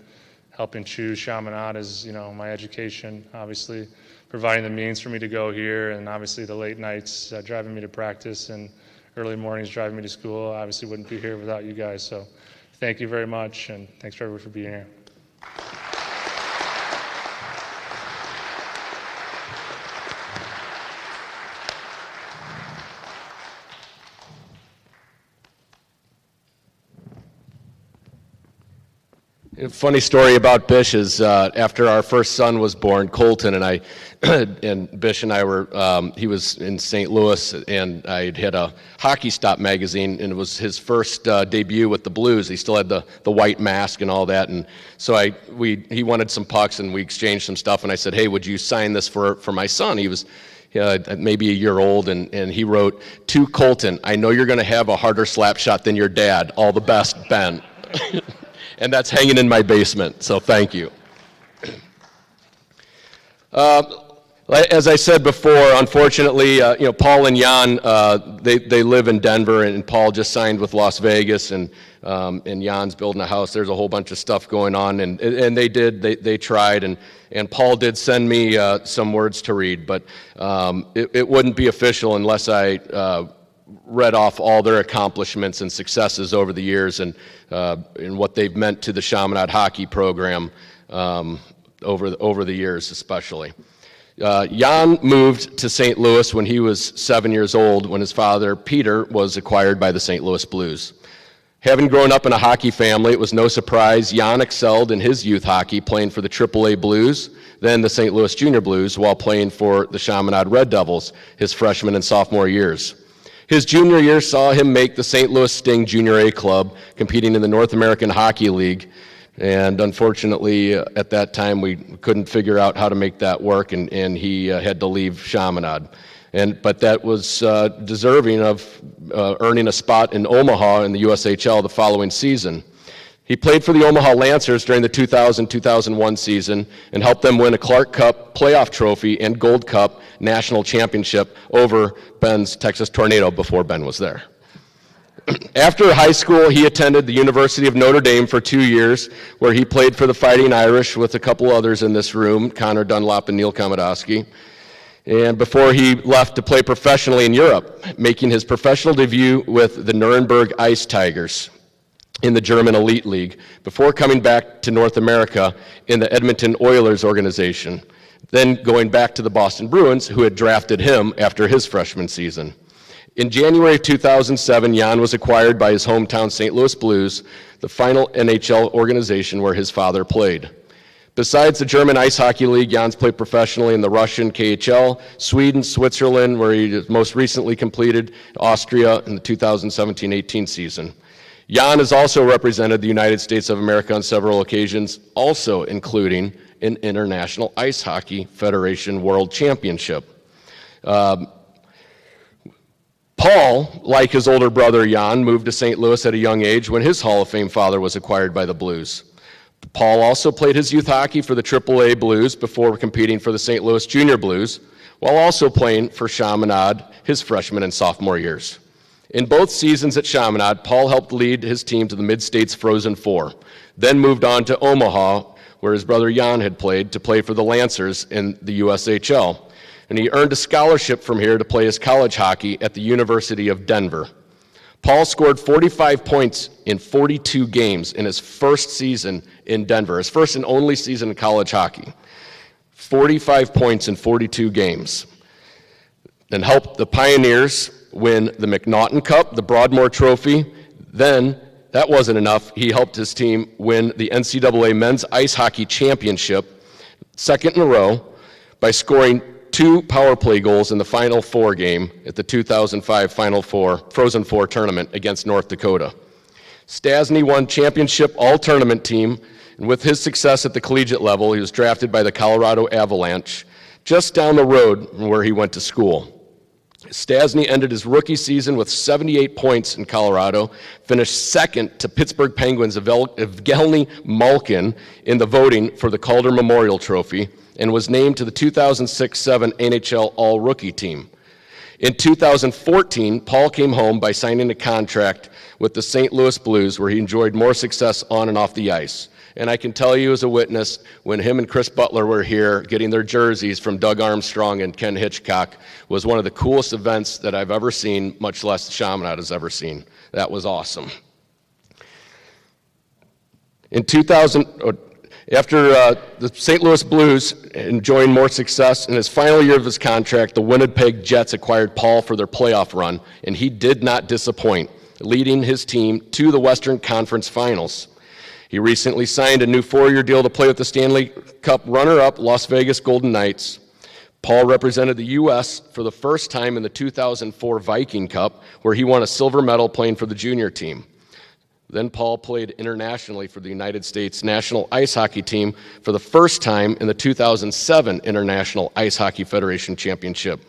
helping choose Chaminade as my education, obviously providing the means for me to go here, and obviously the late nights driving me to practice and early mornings driving me to school. I obviously wouldn't be here without you guys. So thank you very much, and thanks for everyone for being here. A funny story about Bish is after our first son was born, Colton, and Bish and I were, he was in St. Louis, and I had a Hockey Stop magazine, and it was his first debut with the Blues. He still had the white mask and all that, and so he wanted some pucks, and we exchanged some stuff, and I said, hey, would you sign this for my son? He was maybe a year old, and he wrote, to Colton, I know you're going to have a harder slap shot than your dad. All the best, Ben. And that's hanging in my basement, so thank you. As I said before, unfortunately, Paul and Jan, they live in Denver, and Paul just signed with Las Vegas, and Jan's building a house. There's a whole bunch of stuff going on, and they tried, and Paul did send me some words to read, but it wouldn't be official unless I read off all their accomplishments and successes over the years and what they've meant to the Chaminade hockey program over the years especially. Jan moved to St. Louis when he was 7 years old when his father, Peter, was acquired by the St. Louis Blues. Having grown up in a hockey family, it was no surprise Jan excelled in his youth hockey, playing for the AAA Blues, then the St. Louis Junior Blues, while playing for the Chaminade Red Devils his freshman and sophomore years. His junior year saw him make the St. Louis Sting Junior A club, competing in the North American Hockey League. And unfortunately, at that time, we couldn't figure out how to make that work, and he had to leave Chaminade. But that was deserving of earning a spot in Omaha in the USHL the following season. He played for the Omaha Lancers during the 2000-2001 season and helped them win a Clark Cup playoff trophy and Gold Cup national championship over Ben's Texas Tornado before Ben was there. After high school, he attended the University of Notre Dame for 2 years, where he played for the Fighting Irish with a couple others in this room, Connor Dunlop and Neil Komodowski. And before he left to play professionally in Europe, making his professional debut with the Nuremberg Ice Tigers in the German Elite League, before coming back to North America in the Edmonton Oilers organization, then going back to the Boston Bruins, who had drafted him after his freshman season. In January of 2007, Jan was acquired by his hometown St. Louis Blues, the final NHL organization where his father played. Besides the German Ice Hockey League, Jan's played professionally in the Russian KHL, Sweden, Switzerland, where he most recently completed, Austria in the 2017-18 season. Jan has also represented the United States of America on several occasions, also including an International Ice Hockey Federation World Championship. Paul, like his older brother Jan, moved to St. Louis at a young age when his Hall of Fame father was acquired by the Blues. Paul also played his youth hockey for the AAA Blues before competing for the St. Louis Junior Blues, while also playing for Chaminade his freshman and sophomore years. In both seasons at Chaminade, Paul helped lead his team to the Mid-States Frozen Four, then moved on to Omaha, where his brother Jan had played, to play for the Lancers in the USHL. And he earned a scholarship from here to play his college hockey at the University of Denver. Paul scored 45 points in 42 games in his first season in Denver, his first and only season in college hockey. 45 points in 42 games. And helped the Pioneers win the McNaughton Cup, the Broadmoor Trophy. Then, that wasn't enough, he helped his team win the NCAA Men's Ice Hockey Championship, second in a row, by scoring 2 power play goals in the Final Four game at the 2005 Final Four, Frozen Four tournament against North Dakota. Stastny won championship all-tournament team, and with his success at the collegiate level, he was drafted by the Colorado Avalanche, just down the road from where he went to school. Stastny ended his rookie season with 78 points in Colorado, finished second to Pittsburgh Penguins' Evgeny Malkin in the voting for the Calder Memorial Trophy, and was named to the 2006-07 NHL All-Rookie team. In 2014, Paul came home by signing a contract with the St. Louis Blues, where he enjoyed more success on and off the ice. And I can tell you as a witness, when him and Chris Butler were here getting their jerseys from Doug Armstrong and Ken Hitchcock, was one of the coolest events that I've ever seen, much less Chaminade has ever seen. That was awesome. In 2000, after the St. Louis Blues enjoying more success, in his final year of his contract, the Winnipeg Jets acquired Paul for their playoff run, and he did not disappoint, leading his team to the Western Conference Finals. He recently signed a new 4-year deal to play with the Stanley Cup runner-up Las Vegas Golden Knights. Paul represented the U.S. for the first time in the 2004 Viking Cup, where he won a silver medal playing for the junior team. Then Paul played internationally for the United States National Ice Hockey Team for the first time in the 2007 International Ice Hockey Federation Championship.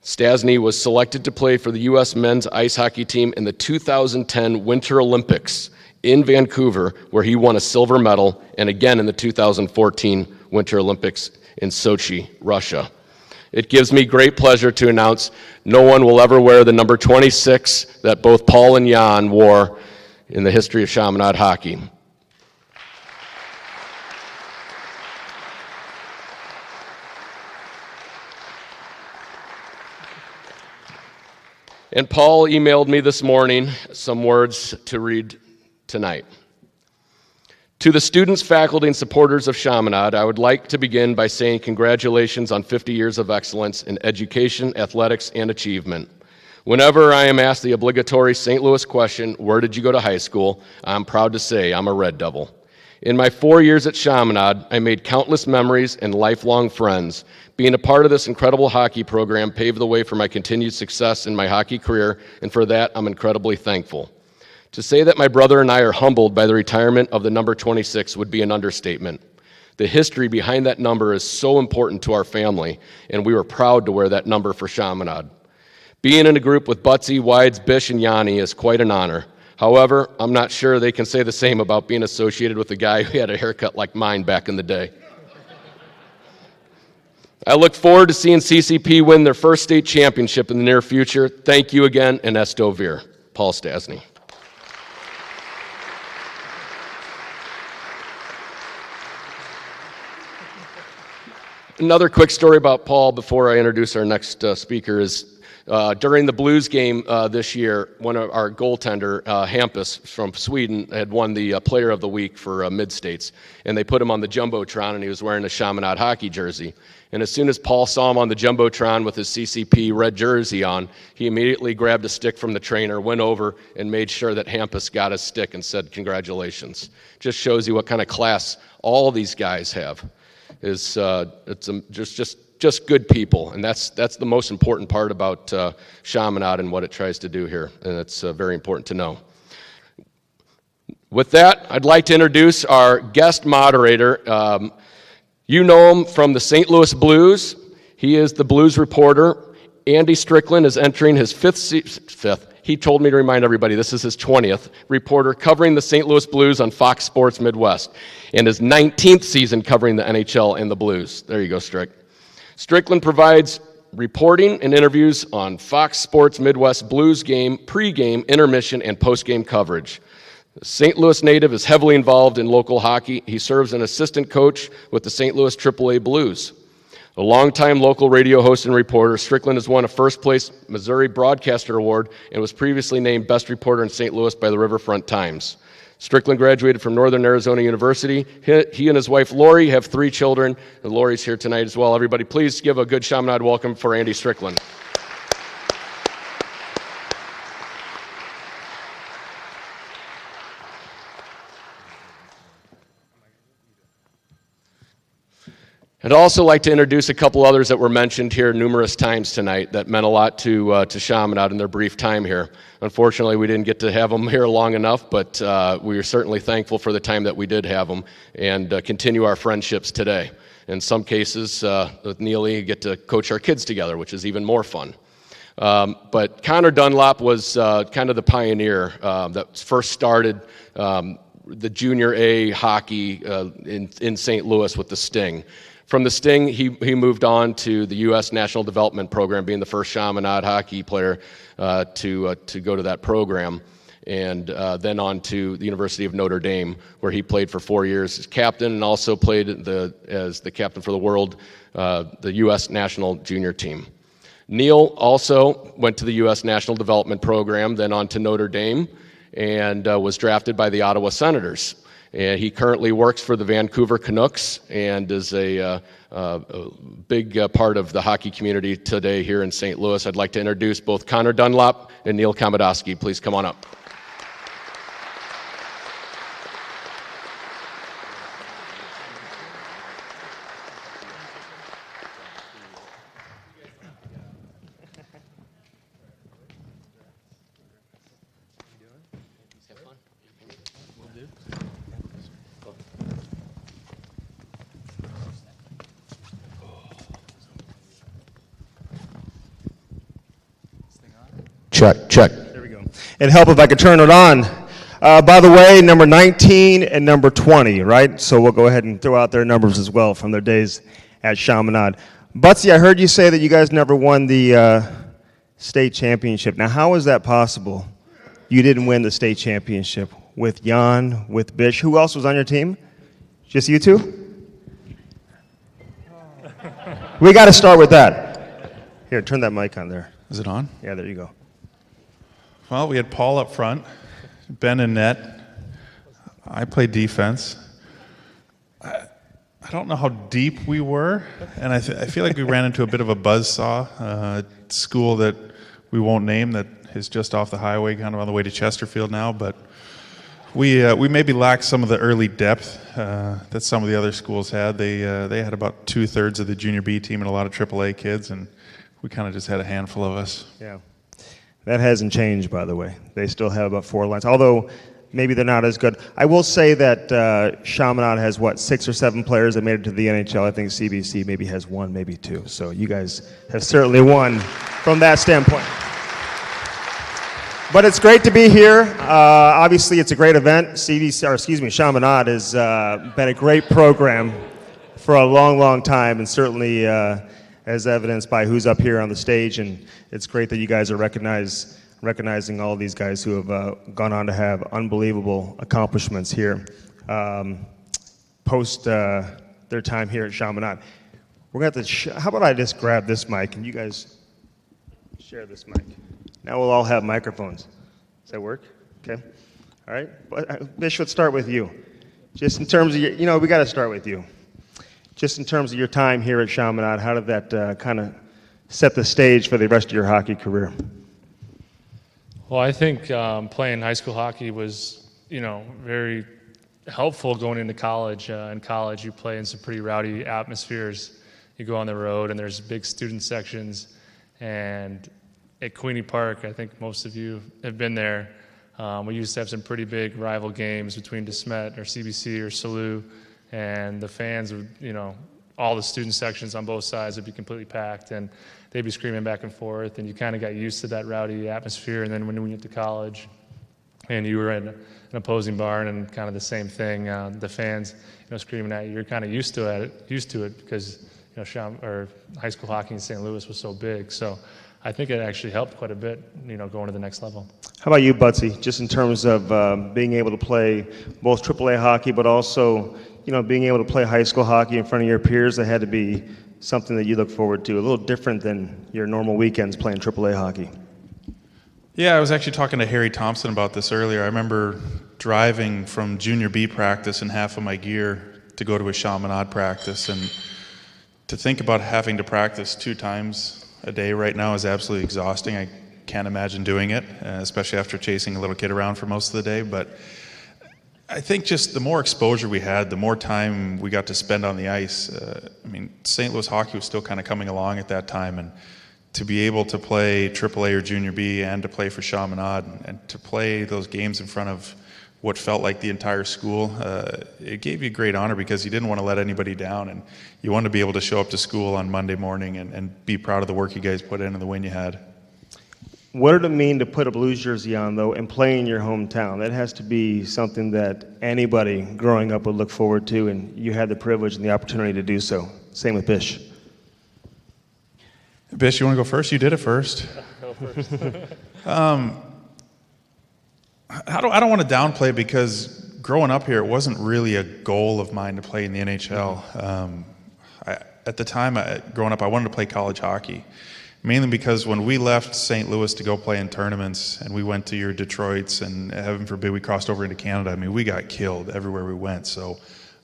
Stastny was selected to play for the U.S. Men's Ice Hockey Team in the 2010 Winter Olympics in Vancouver, where he won a silver medal, and again in the 2014 Winter Olympics in Sochi, Russia. It gives me great pleasure to announce no one will ever wear the number 26 that both Paul and Jan wore in the history of Chaminade hockey. And Paul emailed me this morning some words to read tonight. To the students, faculty, and supporters of Chaminade, I would like to begin by saying congratulations on 50 years of excellence in education, athletics, and achievement. Whenever I am asked the obligatory St. Louis question, where did you go to high school, I'm proud to say I'm a Red Devil. In my 4 years at Chaminade, I made countless memories and lifelong friends. Being a part of this incredible hockey program paved the way for my continued success in my hockey career, and for that, I'm incredibly thankful. To say that my brother and I are humbled by the retirement of the number 26 would be an understatement. The history behind that number is so important to our family, and we were proud to wear that number for Chaminade. Being in a group with Butsy, Wides, Bish, and Yanni is quite an honor. However, I'm not sure they can say the same about being associated with a guy who had a haircut like mine back in the day. I look forward to seeing CCP win their first state championship in the near future. Thank you again, and Esto Vir. Paul Stasny. Another quick story about Paul before I introduce our next speaker is during the Blues game this year, one of our goaltender, Hampus from Sweden, had won the Player of the Week for Mid-States, and they put him on the Jumbotron, and he was wearing a Chaminade hockey jersey. And as soon as Paul saw him on the Jumbotron with his CCP red jersey on, he immediately grabbed a stick from the trainer, went over, and made sure that Hampus got his stick and said, "Congratulations." Just shows you what kind of class all these guys have. It's just good people, and that's the most important part about Chaminade and what it tries to do here, and it's very important to know. With that, I'd like to introduce our guest moderator. You know him from the St. Louis Blues. He is the Blues reporter. Andy Strickland is entering his fifth. He told me to remind everybody this is his 20th reporter covering the St. Louis Blues on Fox Sports Midwest, and his 19th season covering the NHL and the Blues. There you go, Strick. Strickland provides reporting and interviews on Fox Sports Midwest Blues game, pregame, intermission, and postgame coverage. The St. Louis native is heavily involved in local hockey. He serves as an assistant coach with the St. Louis AAA Blues. A longtime local radio host and reporter, Strickland has won a first-place Missouri Broadcaster Award and was previously named Best Reporter in St. Louis by the Riverfront Times. Strickland graduated from Northern Arizona University. He and his wife, Lori, have 3 children, and Lori's here tonight as well. Everybody, please give a good Chaminade welcome for Andy Strickland. I'd also like to introduce a couple others that were mentioned here numerous times tonight that meant a lot to Chaminade in their brief time here. Unfortunately, we didn't get to have them here long enough, but we are certainly thankful for the time that we did have them and continue our friendships today. In some cases, with Neely, you get to coach our kids together, which is even more fun. But Connor Dunlop was kind of the pioneer that first started the junior A hockey in St. Louis with the Sting. From the Sting, he moved on to the U.S. National Development Program, being the first Chaminade hockey player to go to that program, and then on to the University of Notre Dame, where he played for 4 years as captain and also played as the captain for the world, the U.S. National Junior Team. Neil also went to the U.S. National Development Program, then on to Notre Dame, and was drafted by the Ottawa Senators. And he currently works for the Vancouver Canucks and is a big part of the hockey community today here in St. Louis. I'd like to introduce both Connor Dunlop and Neil Komodowski. Please come on up. Check. There we go. It'd help if I could turn it on. By the way, number 19 and number 20, right? So we'll go ahead and throw out their numbers as well from their days at Chaminade. Butsy, I heard you say that you guys never won the state championship. Now, how is that possible? You didn't win the state championship with Jan, with Bish. Who else was on your team? Just you two? We got to start with that. Here, turn that mic on there. Is it on? Yeah, there you go. Well, we had Paul up front, Ben in net. I played defense. I don't know how deep we were, and I feel like we ran into a bit of a buzzsaw. A school that we won't name that is just off the highway, kind of on the way to Chesterfield now, but we maybe lacked some of the early depth that some of the other schools had. They had about 2/3 of the junior B team and a lot of AAA kids, and we kind of just had a handful of us. Yeah. That hasn't changed, by the way. They still have about 4 lines, although maybe they're not as good. I will say that Chaminade has, 6 or 7 players that made it to the NHL. I think CBC maybe has 1, maybe 2. So you guys have certainly won from that standpoint. But it's great to be here. Obviously, it's a great event. Chaminade has been a great program for a long, long time, and certainly as evidenced by who's up here on the stage. And it's great that you guys are recognizing all these guys who have gone on to have unbelievable accomplishments here post their time here at Chaminade. We're going to have to, how about I just grab this mic and you guys share this mic. Now we'll all have microphones. Does that work? Okay. All right. Bish, let's start with you. Just in terms of, we got to start with you. Just in terms of your time here at Chaminade, how did that kind of set the stage for the rest of your hockey career? Well, I think playing high school hockey was, very helpful going into college. In college, you play in some pretty rowdy atmospheres. You go on the road, and there's big student sections. And at Queenie Park, I think most of you have been there. We used to have some pretty big rival games between DeSmet or CBC or Salut. And the fans would, all the student sections on both sides would be completely packed. And they'd be screaming back and forth, and you kind of got used to that rowdy atmosphere. And then when you went to college and you were in an opposing barn and kind of the same thing, the fans, screaming at you, you're kind of used to it because, high school hockey in St. Louis was so big. So I think it actually helped quite a bit, going to the next level. How about you, Butsy? Just in terms of being able to play both AAA hockey, but also, being able to play high school hockey in front of your peers, that had to be something that you look forward to, a little different than your normal weekends playing AAA hockey. Yeah, I was actually talking to Harry Thompson about this earlier. I remember driving from junior B practice in half of my gear to go to a Chaminade practice, and to think about having to practice 2 times a day right now is absolutely exhausting. I can't imagine doing it, especially after chasing a little kid around for most of the day. But I think just the more exposure we had, the more time we got to spend on the ice. St. Louis hockey was still kind of coming along at that time, and to be able to play AAA or Junior B and to play for Chaminade and to play those games in front of what felt like the entire school, it gave you great honor because you didn't want to let anybody down, and you wanted to be able to show up to school on Monday morning and be proud of the work you guys put in and the win you had. What did it mean to put a Blues jersey on, though, and play in your hometown? That has to be something that anybody growing up would look forward to, and you had the privilege and the opportunity to do so. Same with Bish. Bish, you want to go first? You did it first. Go first. I don't want to downplay it because growing up here, it wasn't really a goal of mine to play in the NHL. At the time, growing up, I wanted to play college hockey. Mainly because when we left St. Louis to go play in tournaments and we went to your Detroits and heaven forbid we crossed over into Canada, we got killed everywhere we went. So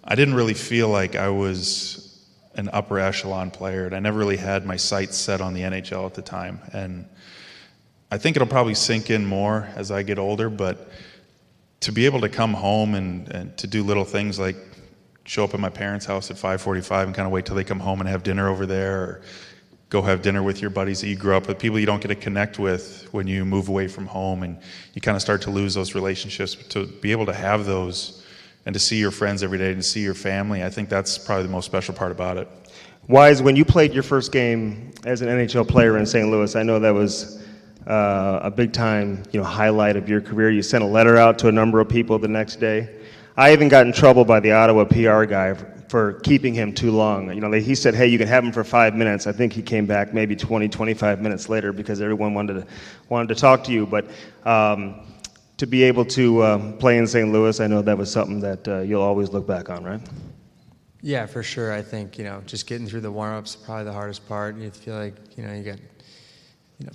I didn't really feel like I was an upper echelon player, and I never really had my sights set on the NHL at the time. And I think it'll probably sink in more as I get older, but to be able to come home and to do little things like show up at my parents' house at 5:45 and kind of wait till they come home and have dinner over there, or go have dinner with your buddies that you grew up with, people you don't get to connect with when you move away from home, and you kind of start to lose those relationships. But to be able to have those and to see your friends every day and to see your family, I think that's probably the most special part about it. Wise, when you played your first game as an NHL player in St. Louis, I know that was a big time highlight of your career. You sent a letter out to a number of people the next day. I even got in trouble by the Ottawa PR guy for keeping him too long. He said, hey, you can have him for 5 minutes. I think he came back maybe 20, 25 minutes later because everyone wanted to talk to you. But to be able to play in St. Louis, I know that was something that you'll always look back on, right? Yeah, for sure. I think, just getting through the warm-ups is probably the hardest part. You feel like, you got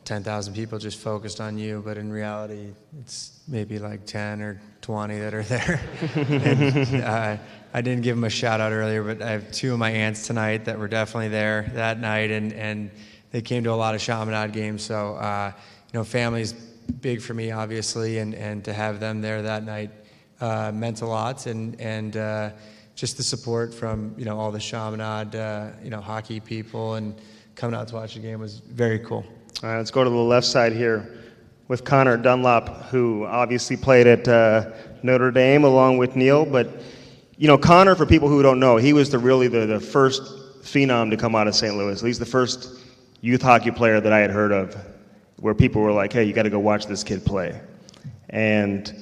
10,000 people just focused on you, but in reality, it's maybe like 10 or 20 that are there. And, I didn't give them a shout out earlier, but I have two of my aunts tonight that were definitely there that night, and they came to a lot of Chaminade games. So, family's big for me, obviously, and to have them there that night meant a lot, and just the support from all the Chaminade hockey people and coming out to watch the game was very cool. All right, let's go to the left side here with Connor Dunlop, who obviously played at Notre Dame along with Neil. But, Connor, for people who don't know, he was really the first phenom to come out of St. Louis. He's the first youth hockey player that I had heard of where people were like, hey, you got to go watch this kid play. And,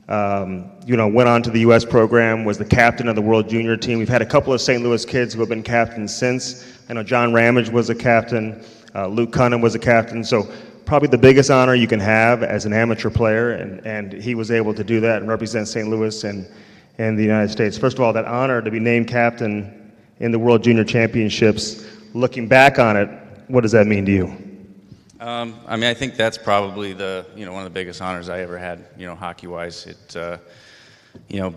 went on to the U.S. program, was the captain of the World Junior team. We've had a couple of St. Louis kids who have been captains since. I know John Ramage was a captain. Luke Cunningham was a captain. So probably the biggest honor you can have as an amateur player, and he was able to do that and represent St. Louis and the United States. First of all, that honor to be named captain in the World Junior Championships, looking back on it, what does that mean to you? I think that's probably one of the biggest honors I ever had, hockey-wise.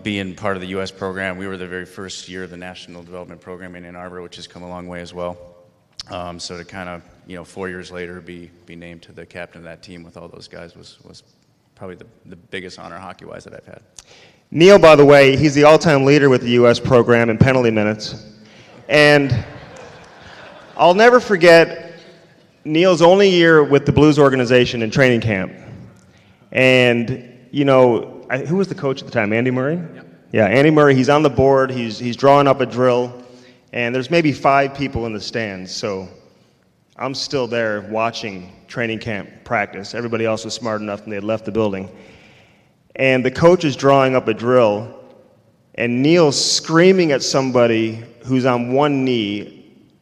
Being part of the U.S. program, we were the very first year of the National Development Program in Ann Arbor, which has come a long way as well. So to kind of, 4 years later be named to the captain of that team with all those guys was probably the biggest honor hockey-wise that I've had. Neil, by the way, he's the all-time leader with the U.S. program in penalty minutes. And I'll never forget Neil's only year with the Blues organization in training camp. And, who was the coach at the time? Andy Murray? Yep. Yeah, Andy Murray, he's on the board, he's drawing up a drill, and there's maybe 5 people in the stands. So I'm still there watching training camp practice. Everybody else was smart enough and they had left the building. And the coach is drawing up a drill, and Neil's screaming at somebody who's on one knee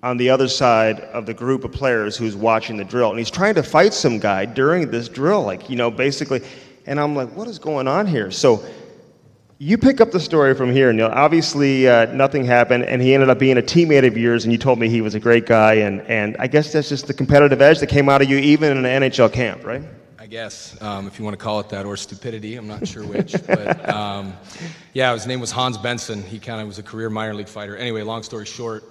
on the other side of the group of players who's watching the drill. And he's trying to fight some guy during this drill, basically. And I'm like, what is going on here? So you pick up the story from here, Neil. Obviously, nothing happened, and he ended up being a teammate of yours, and you told me he was a great guy. And I guess that's just the competitive edge that came out of you even in an NHL camp, right? I guess, if you want to call it that, or stupidity, I'm not sure which. But his name was Hans Benson. He kind of was a career minor league fighter. Anyway, long story short,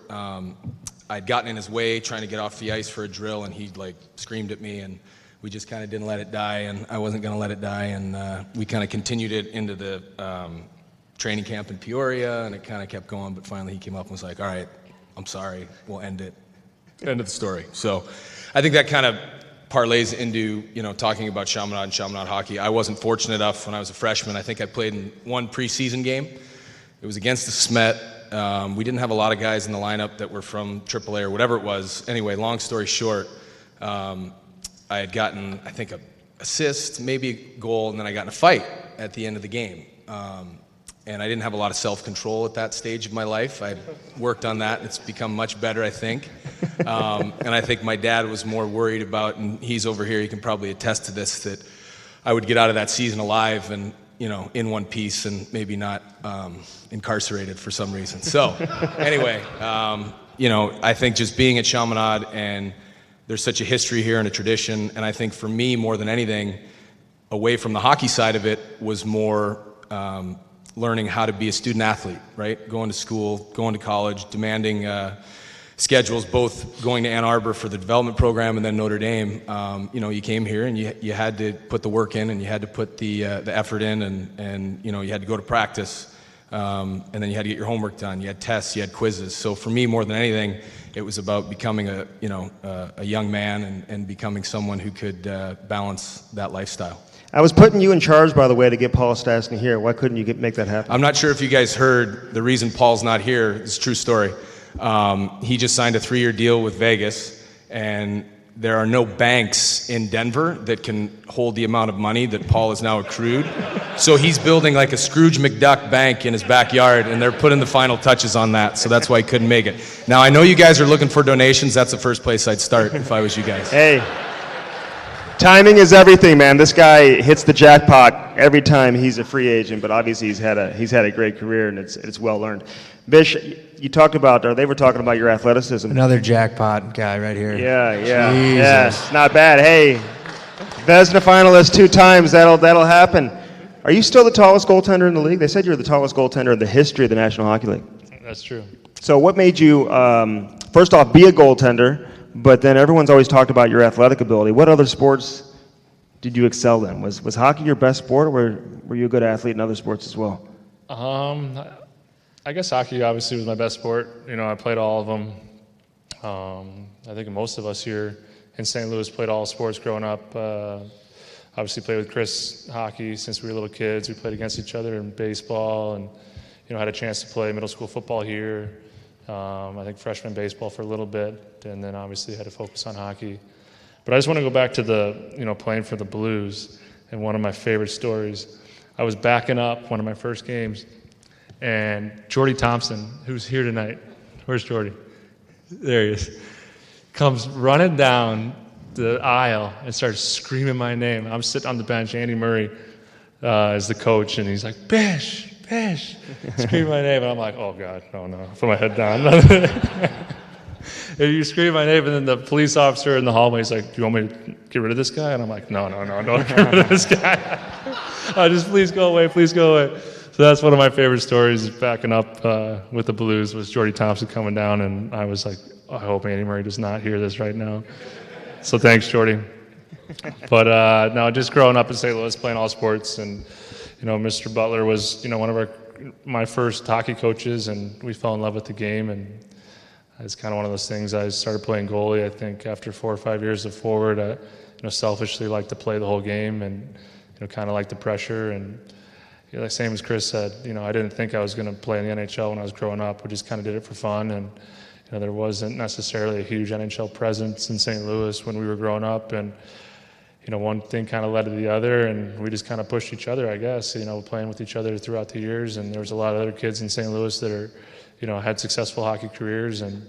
I'd gotten in his way trying to get off the ice for a drill, and he screamed at me, and we just kind of didn't let it die, and I wasn't going to let it die, and we kind of continued it into the training camp in Peoria, and it kind of kept going, but finally he came up and was like, all right, I'm sorry, we'll end it. End of the story. So I think that kind of parlays into, talking about Chaminade and Chaminade hockey. I wasn't fortunate enough when I was a freshman. I think I played in one preseason game. It was against the Smet. We didn't have a lot of guys in the lineup that were from AAA or whatever it was. Anyway, long story short, I had gotten, I think, an assist, maybe a goal, and then I got in a fight at the end of the game. And I didn't have a lot of self-control at that stage of my life. I worked on that. It's become much better, I think. And I think my dad was more worried about, and he's over here, he can probably attest to this, that I would get out of that season alive and, in one piece and maybe not incarcerated for some reason. So anyway, I think just being at Chaminade, and there's such a history here and a tradition, and I think for me, more than anything, away from the hockey side of it, was more learning how to be a student athlete, right? Going to school, going to college, demanding schedules, both going to Ann Arbor for the development program and then Notre Dame. You came here and you had to put the work in, and you had to put the effort in, and you had to go to practice, and then you had to get your homework done. You had tests, you had quizzes. So for me, more than anything, it was about becoming a young man and becoming someone who could balance that lifestyle. I was putting you in charge, by the way, to get Paul Stastny here. Why couldn't you make that happen? I'm not sure if you guys heard the reason Paul's not here. It's a true story. He just signed a 3-year deal with Vegas, and there are no banks in Denver that can hold the amount of money that Paul has now accrued. So he's building like a Scrooge McDuck bank in his backyard, and they're putting the final touches on that. So that's why he couldn't make it. Now, I know you guys are looking for donations. That's the first place I'd start if I was you guys. Hey, Timing is everything, man. This guy hits the jackpot every time he's a free agent, but obviously he's had a great career, and it's well earned. Bish, you talked about, or they were talking about your athleticism. Another jackpot guy right here. Yeah. Not bad. Hey, Vezina finalist 2 times. That'll happen. Are you still the tallest goaltender in the league? They said you're the tallest goaltender in the history of the National Hockey League. That's true. So what made you, first off, be a goaltender, but then everyone's always talked about your athletic ability. What other sports did you excel in? Was hockey your best sport, or were you a good athlete in other sports as well? I guess hockey obviously was my best sport. You know, I played all of them. I think most of us here in St. Louis played all sports growing up. Obviously played with Chris hockey since we were little kids. We played against each other in baseball, and had a chance to play middle school football here. I think freshman baseball for a little bit, and then obviously had to focus on hockey. But I just want to go back to the playing for the Blues, and one of my favorite stories. I was backing up one of my first games, and Jordy Thompson, who's here tonight, where's Jordy? There he is. Comes running down the aisle and starts screaming my name. I'm sitting on the bench. Andy Murray is the coach, and he's like, Bish, screaming my name. And I'm like, oh, God, oh, no. Put my head down. And you scream my name, and then the police officer in the hallway is like, do you want me to get rid of this guy? And I'm like, no, don't get rid of this guy. Just please go away. So that's one of my favorite stories, backing up with the Blues, was Jordy Thompson coming down, and I was like, I hope Andy Murray does not hear this right now. So thanks, Jordy. But no, just growing up in St. Louis, playing all sports, and Mr. Butler was one of my first hockey coaches, and we fell in love with the game, and it's kind of one of those things. I started playing goalie, I think, after 4 or 5 years of forward. I selfishly like to play the whole game, and kind of like the pressure, and the same as Chris said, I didn't think I was going to play in the NHL when I was growing up. We just kind of did it for fun, and there wasn't necessarily a huge NHL presence in St. Louis when we were growing up, and one thing kind of led to the other, and we just kind of pushed each other, I guess, playing with each other throughout the years. And there was a lot of other kids in St. Louis that are, had successful hockey careers, and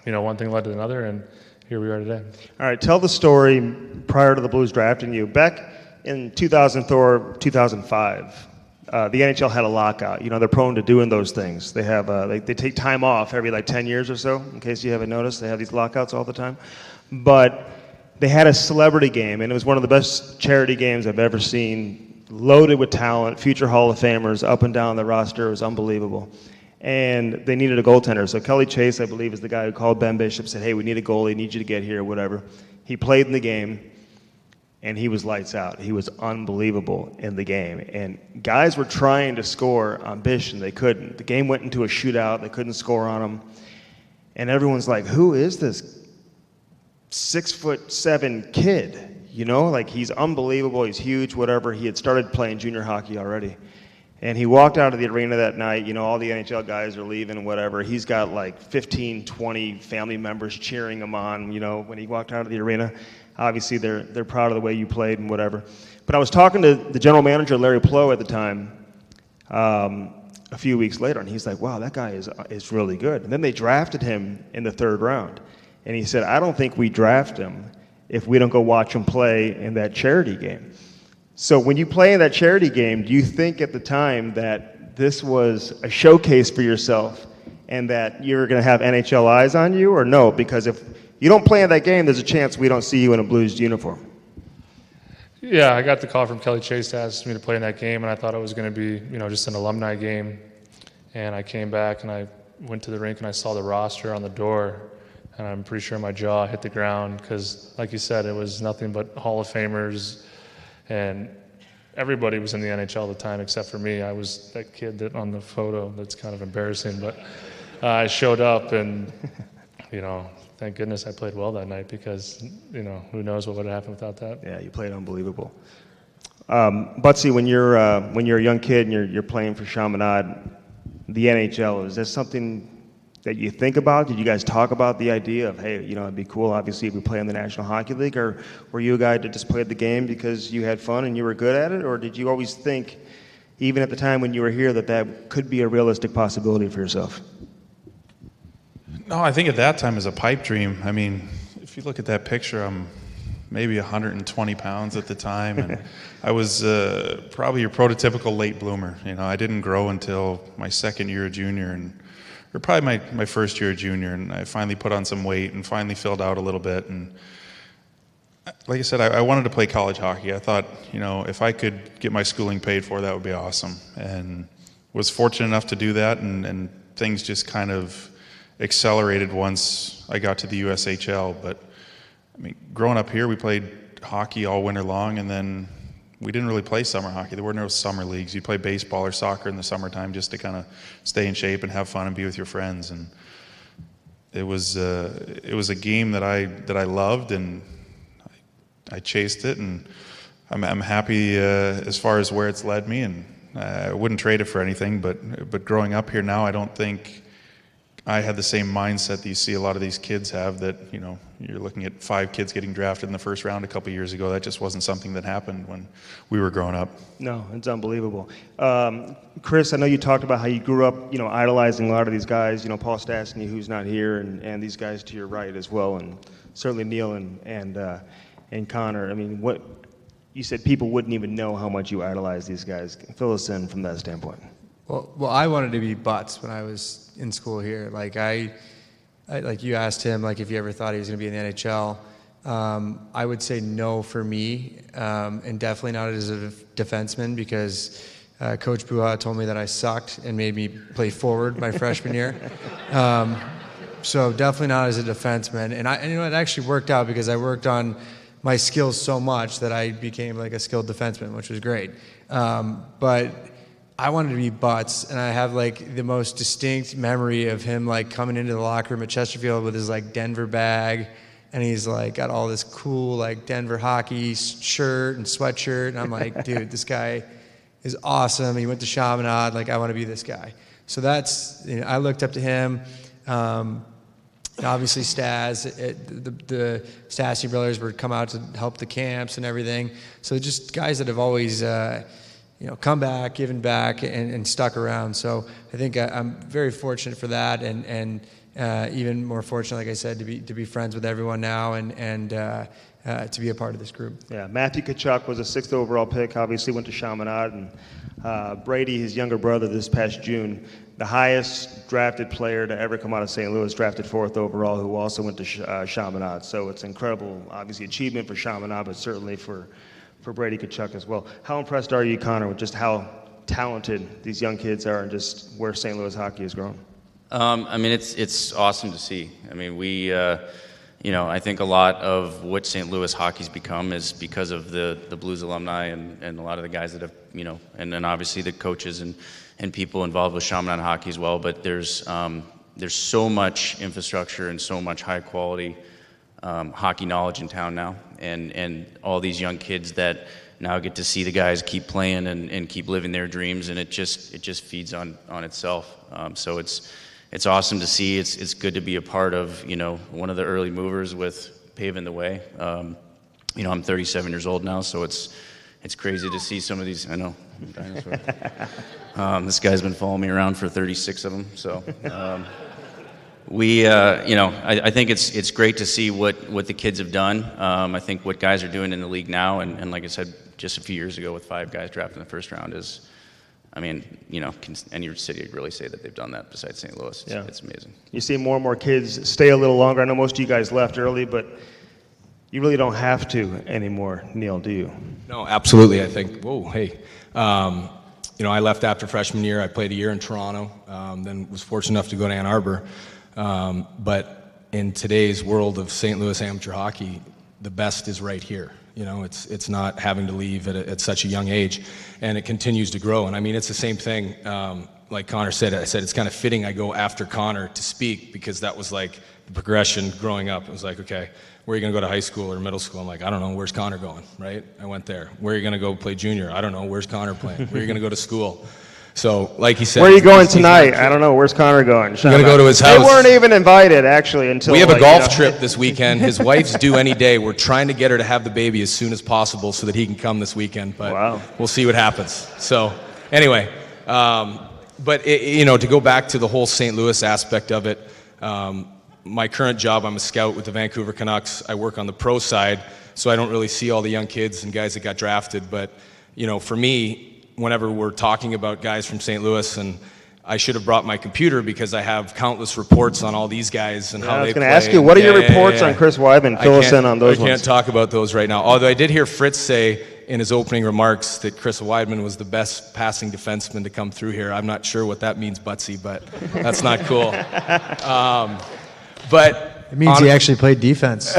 one thing led to another, and here we are today. All right, tell the story prior to the Blues drafting you. Back in 2004, 2005, the NHL had a lockout. They're prone to doing those things. They have they take time off every 10 years or so. In case you haven't noticed, they have these lockouts all the time. But they had a celebrity game, and it was one of the best charity games I've ever seen. Loaded with talent, future Hall of Famers up and down the roster. It was unbelievable. And they needed a goaltender. So Kelly Chase, I believe, is the guy who called Ben Bishop, said, hey, we need a goalie, need you to get here, whatever. He played in the game, and he was lights out. He was unbelievable in the game. And guys were trying to score on Bish, and they couldn't. The game went into a shootout. They couldn't score on him. And everyone's like, who is this 6'7" kid? He's unbelievable. He's huge, whatever. He had started playing junior hockey already. And he walked out of the arena that night. All the NHL guys are leaving and whatever. He's got 15, 20 family members cheering him on, when he walked out of the arena. Obviously, they're proud of the way you played and whatever. But I was talking to the general manager, Larry Plow, at the time, a few weeks later, and he's like, wow, that guy is really good. And then they drafted him in the 3rd round. And he said, I don't think we draft him if we don't go watch him play in that charity game. So when you play in that charity game, do you think at the time that this was a showcase for yourself and that you're going to have NHL eyes on you, or no? Because if you don't play in that game, there's a chance we don't see you in a Blues uniform. Yeah, I got the call from Kelly Chase to ask me to play in that game, and I thought it was going to be, just an alumni game. And I came back, and I went to the rink, and I saw the roster on the door, and I'm pretty sure my jaw hit the ground because, like you said, it was nothing but Hall of Famers, and everybody was in the NHL at the time except for me. I was that kid that on the photo that's kind of embarrassing, but I showed up, and, thank goodness I played well that night because, who knows what would have happened without that. Yeah, you played unbelievable. Butsy, when you're a young kid and you're playing for Chaminade, the NHL, is that something that you think about? Did you guys talk about the idea of, hey, it'd be cool, obviously, if we play in the National Hockey League, or were you a guy that just played the game because you had fun and you were good at it, or did you always think, even at the time when you were here, that could be a realistic possibility for yourself? No, I think at that time it was a pipe dream. I mean, if you look at that picture, I'm maybe 120 pounds at the time, and I was probably your prototypical late bloomer. I didn't grow until my second year of junior, or probably my first year of junior, and I finally put on some weight and finally filled out a little bit. And like I said, I wanted to play college hockey. I thought, if I could get my schooling paid for, that would be awesome, and was fortunate enough to do that, and things just kind of accelerated once I got to the USHL. But I mean, growing up here, we played hockey all winter long, and then we didn't really play summer hockey. There were no summer leagues. You play baseball or soccer in the summertime just to kind of stay in shape and have fun and be with your friends. And it was a game that I loved, and I chased it, and I'm happy as far as where it's led me, and I wouldn't trade it for anything. But growing up here now, I don't think I had the same mindset that you see a lot of these kids have, that you're looking at 5 kids getting drafted in the first round a couple years ago. That just wasn't something that happened when we were growing up. No, it's unbelievable. Chris, I know you talked about how you grew up, idolizing a lot of these guys, Paul Stastny, who's not here, and these guys to your right as well, and certainly Neil and Connor. I mean, what you said, people wouldn't even know how much you idolize these guys. Fill us in from that standpoint. Well, I wanted to be Butts when I was in school here. Like like you asked him, like if you ever thought he was going to be in the NHL. I would say no for me, and definitely not as a defenseman, because Coach Buha told me that I sucked and made me play forward my freshman year. So definitely not as a defenseman. And it actually worked out, because I worked on my skills so much that I became like a skilled defenseman, which was great. But I wanted to be Butts, and I have like the most distinct memory of him like coming into the locker room at Chesterfield with his like Denver bag, and he's like got all this cool like Denver hockey shirt and sweatshirt, and I'm like, dude, this guy is awesome. He went to Chaminade, like I want to be this guy. So that's, I looked up to him. Obviously Stas, the Stastny brothers would come out to help the camps and everything. So just guys that have always come back, given back, and stuck around. So I think I'm very fortunate for that, and even more fortunate, like I said, to be friends with everyone now, and to be a part of this group. Yeah, Matthew Tkachuk was a 6th overall pick, obviously went to Chaminade, and Brady, his younger brother, this past June, the highest drafted player to ever come out of St. Louis, drafted 4th overall, who also went to Chaminade. So it's incredible, obviously, achievement for Chaminade, but certainly for Brady Tkachuk as well. How impressed are you, Connor, with just how talented these young kids are and just where St. Louis hockey has grown? I mean, it's awesome to see. I mean, we, I think a lot of what St. Louis hockey's become is because of the Blues alumni and a lot of the guys that have, and then obviously the coaches and people involved with Chaminade hockey as well. But there's so much infrastructure and so much high quality hockey knowledge in town now, and all these young kids that now get to see the guys keep playing and keep living their dreams, and it just feeds on itself. So it's awesome to see. It's good to be a part of, one of the early movers with paving the way. I'm 37 years old now, so it's crazy to see some of these. I know, this guy's been following me around for 36 of them. So I think it's great to see what the kids have done. I think what guys are doing in the league now, and like I said, just a few years ago with 5 guys drafted in the first round is, can any city really say that they've done that besides St. Louis? It's amazing. You see more and more kids stay a little longer. I know most of you guys left early, but you really don't have to anymore, Neil, do you? No, absolutely. I think, I left after freshman year. I played a year in Toronto, then was fortunate enough to go to Ann Arbor. But in today's world of St. Louis amateur hockey, the best is right here. It's not having to leave at such a young age, and it continues to grow. And I mean, it's the same thing. Like Connor said, it's kind of fitting I go after Connor to speak, because that was like the progression growing up. It was like, okay, where are you going to go to high school or middle school? I'm like, I don't know. Where's Connor going? Right? I went there. Where are you going to go play junior? I don't know. Where's Connor playing? Where are you going to go to school? So, like he said, where are you going tonight? I don't know. Where's Connor going? I'm going to go to his house. They weren't even invited, actually, until we have a golf trip this weekend. His wife's due any day. We're trying to get her to have the baby as soon as possible so that he can come this weekend. But We'll see what happens. So, anyway, but to go back to the whole St. Louis aspect of it, my current job, I'm a scout with the Vancouver Canucks. I work on the pro side, so I don't really see all the young kids and guys that got drafted. But, for me, whenever we're talking about guys from St. Louis, and I should have brought my computer because I have countless reports on all these guys and how they play. I was going to ask you, what are your reports on Chris Weidman? Fill us in on those ones. I can't talk about those right now. Although I did hear Fritz say in his opening remarks that Chris Weidman was the best passing defenseman to come through here. I'm not sure what that means, Butsy, but that's not cool. But it means he actually played defense.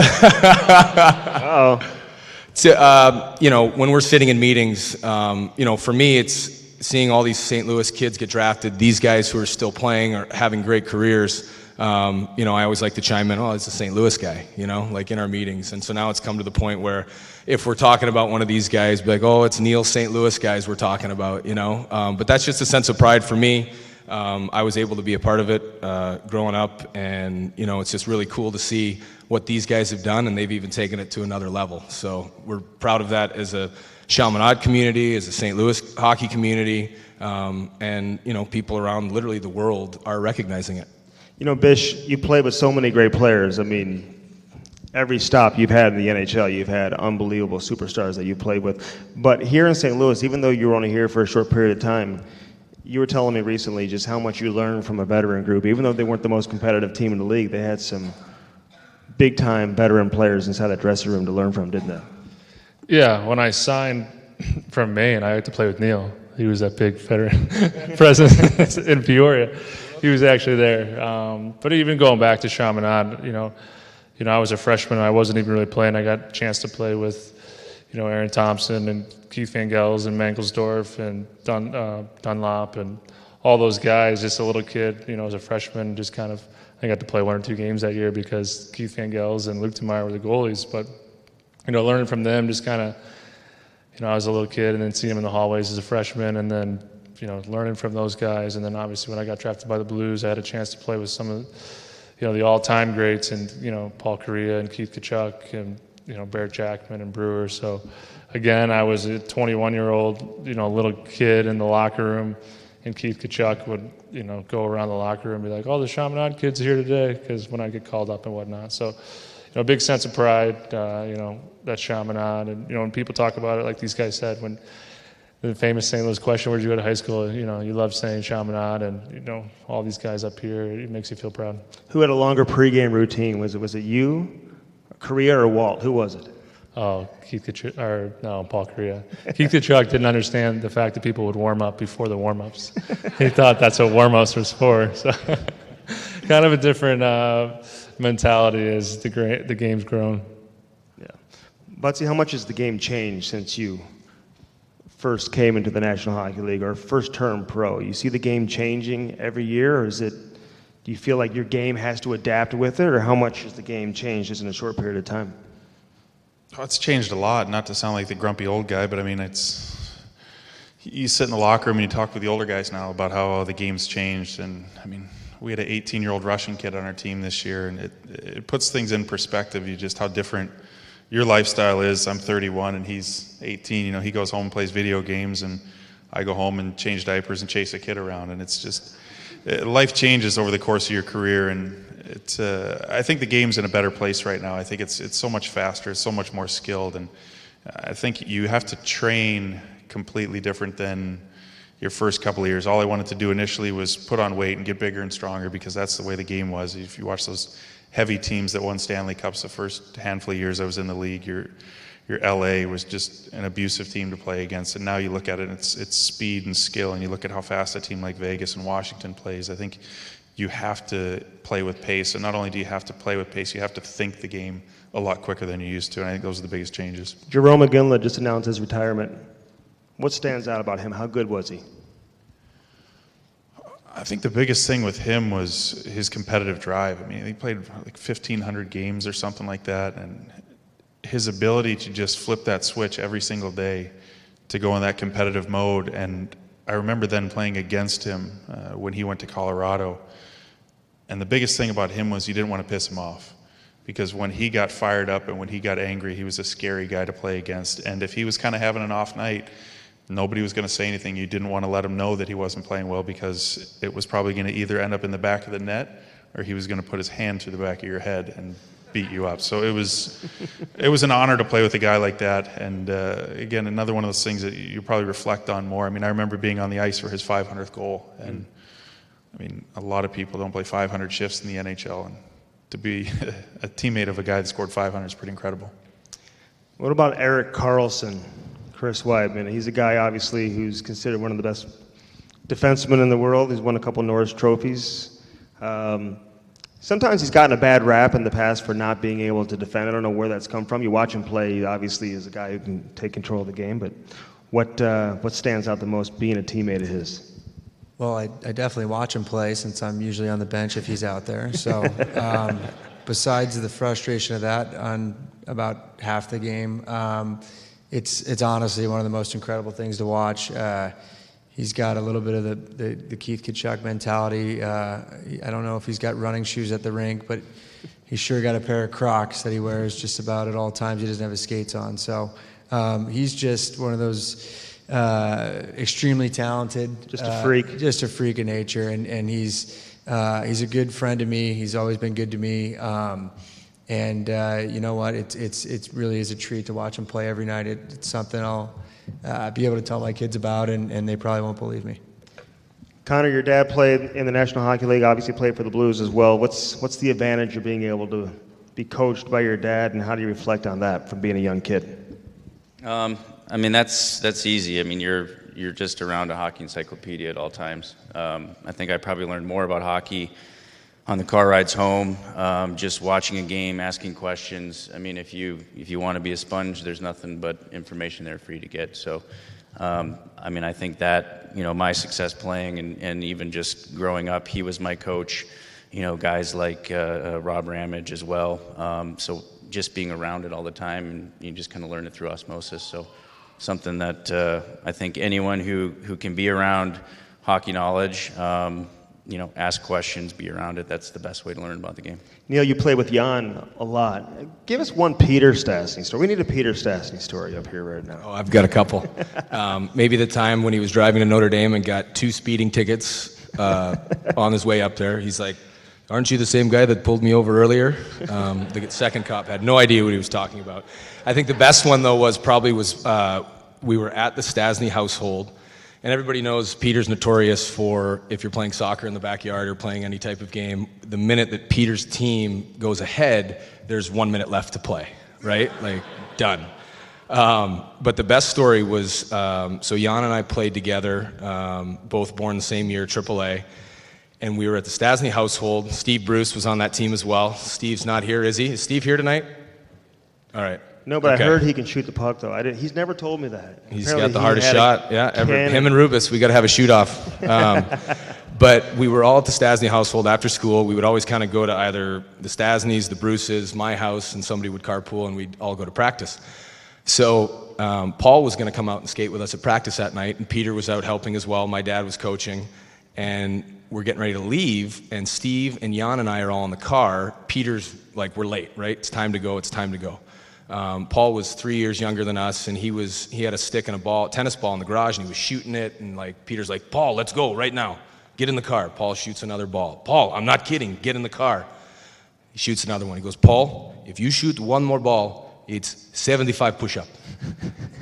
When we're sitting in meetings, for me, it's seeing all these St. Louis kids get drafted, these guys who are still playing or having great careers. I always like to chime in, oh, it's a St. Louis guy, like in our meetings. And so now it's come to the point where if we're talking about one of these guys, be like, oh, it's Neil St. Louis guys we're talking about, But that's just a sense of pride for me. I was able to be a part of it growing up, and, it's just really cool to see what these guys have done, and they've even taken it to another level. So we're proud of that as a Chaminade community, as a St. Louis hockey community, and, people around literally the world are recognizing it. Bish, you played with so many great players. I mean, every stop you've had in the NHL, you've had unbelievable superstars that you've played with. But here in St. Louis, even though you were only here for a short period of time, you were telling me recently just how much you learned from a veteran group. Even though they weren't the most competitive team in the league, they had some big-time veteran players inside that dressing room to learn from, didn't they? Yeah, when I signed from Maine, I had to play with Neil. He was that big veteran presence in Peoria. He was actually there. But even going back to Chaminade, I was a freshman. I wasn't even really playing. I got a chance to play with, Aaron Thompson and Keith Van Gels and Mankelsdorf and Dunlop and all those guys. Just a little kid, as a freshman, just kind of, I got to play 1 or 2 games that year because Keith Van Gels and Luke Temeyer were the goalies. But, learning from them, just kind of, I was a little kid and then seeing them in the hallways as a freshman and then, learning from those guys. And then obviously when I got drafted by the Blues, I had a chance to play with some of, the all-time greats and, Paul Kariya and Keith Tkachuk and, Barrett Jackman and Brewer. So again, I was a 21-year-old, little kid in the locker room, and Keith Tkachuk would, go around the locker room and be like, oh, the Chaminade kid's here today, because when I get called up and whatnot. So, a big sense of pride, that Chaminade. And, when people talk about it, like these guys said, when the famous St. Louis question, where'd you go to high school? You love saying Chaminade, and, all these guys up here, it makes you feel proud. Who had a longer pregame routine? Was it you, Kariya, or Walt? Who was it? Oh, Paul Kariya. Keith Tkachuk didn't understand the fact that people would warm up before the warm-ups. He thought that's what warm-ups was for. So kind of a different mentality as the game's grown. Yeah. Butsy, how much has the game changed since you first came into the National Hockey League or first term pro? You see the game changing every year, or do you feel like your game has to adapt with it, or how much has the game changed just in a short period of time? Oh, it's changed a lot, not to sound like the grumpy old guy, but I mean, you sit in the locker room and you talk with the older guys now about how the game's changed. And I mean, we had an 18-year-old Russian kid on our team this year, and it puts things in perspective, just how different your lifestyle is. I'm 31 and he's 18. He goes home and plays video games, and I go home and change diapers and chase a kid around. And it's just, life changes over the course of your career, and I think the game's in a better place right now. I think it's so much faster, it's so much more skilled, and I think you have to train completely different than your first couple of years. All I wanted to do initially was put on weight and get bigger and stronger, because that's the way the game was. If you watch those heavy teams that won Stanley Cups the first handful of years I was in the league, your LA was just an abusive team to play against, and now you look at it, it's speed and skill, and you look at how fast a team like Vegas and Washington plays. I think you have to play with pace, and not only do you have to play with pace, you have to think the game a lot quicker than you used to, and I think those are the biggest changes. Jarome Iginla just announced his retirement. What stands out about him? How good was he? I think the biggest thing with him was his competitive drive. I mean, he played like 1,500 games or something like that, and his ability to just flip that switch every single day to go in that competitive mode. And I remember then playing against him when he went to Colorado. And the biggest thing about him was you didn't want to piss him off, because when he got fired up and when he got angry, he was a scary guy to play against. And if he was kind of having an off night, nobody was going to say anything. You didn't want to let him know that he wasn't playing well, because it was probably going to either end up in the back of the net or he was going to put his hand through the back of your head and beat you up. So it was an honor to play with a guy like that. And again, another one of those things that you probably reflect on more. I mean, I remember being on the ice for his 500th goal, and I mean, a lot of people don't play 500 shifts in the NHL, and to be a teammate of a guy that scored 500 is pretty incredible. What about Erik Karlsson, Chris Weidman? He's a guy, obviously, who's considered one of the best defensemen in the world. He's won a couple Norris trophies. Sometimes he's gotten a bad rap in the past for not being able to defend. I don't know where that's come from. You watch him play, he obviously is a guy who can take control of the game, but what stands out the most being a teammate of his? Well, I definitely watch him play since I'm usually on the bench if he's out there. So besides the frustration of that on about half the game, it's honestly one of the most incredible things to watch. He's got a little bit of the Keith Tkachuk mentality. I don't know if he's got running shoes at the rink, but he's sure got a pair of Crocs that he wears just about at all times. He doesn't have his skates on. So he's just one of those extremely talented. Just a freak. Just a freak of nature. And he's a good friend to me. He's always been good to me. And you know what? It really is a treat to watch him play every night. It's something I'll be able to tell my kids about, and they probably won't believe me. Connor, your dad played in the National Hockey League, obviously played for the Blues as well. What's the advantage of being able to be coached by your dad, and how do you reflect on that from being a young kid? I mean, that's easy. I mean, you're just around a hockey encyclopedia at all times. I think I probably learned more about hockey on the car rides home, just watching a game, asking questions. I mean, if you want to be a sponge, there's nothing but information there for you to get. So, I mean, I think that, you know, my success playing and even just growing up, he was my coach. You know, guys like Rob Ramage as well. So just being around it all the time, and you just kind of learn it through osmosis. So something that I think anyone who can be around hockey knowledge, you know, ask questions, be around it. That's the best way to learn about the game. Neil, you play with Jan a lot. Give us one Peter Stastny story. We need a Peter Stastny story up here right now. Oh, I've got a couple. Maybe the time when he was driving to Notre Dame and got 2 speeding tickets on his way up there. He's like, "Aren't you the same guy that pulled me over earlier?" The second cop had no idea what he was talking about. I think the best one, though, was we were at the Stastny household. And everybody knows Peter's notorious for, if you're playing soccer in the backyard or playing any type of game, the minute that Peter's team goes ahead, there's 1 minute left to play, right? Like, done. But the best story was, so Jan and I played together, both born the same year, AAA, and we were at the Stastny household. Steve Bruce was on that team as well. Steve's not here, is he? Is Steve here tonight? All right. No, but Okay. I heard he can shoot the puck, though. He's never told me that. He's Apparently got the he hardest had a shot. Yeah, cannon. him and Rubis, we got to have a shoot-off. But we were all at the Stastny household after school. We would always kind of go to either the Stastnys, the Bruces, my house, and somebody would carpool, and we'd all go to practice. So Paul was going to come out and skate with us at practice that night, and Peter was out helping as well. My dad was coaching, and we're getting ready to leave, and Steve and Jan and I are all in the car. Peter's like, "We're late, right? It's time to go, it's time to go." Paul was 3 years younger than us, and he had a stick and a tennis ball in the garage, and he was shooting it, and like Peter's like, "Paul, let's go right now. Get in the car." Paul shoots another ball. "Paul, I'm not kidding. Get in the car." He shoots another one. He goes, "Paul, if you shoot one more ball, it's 75 push-up."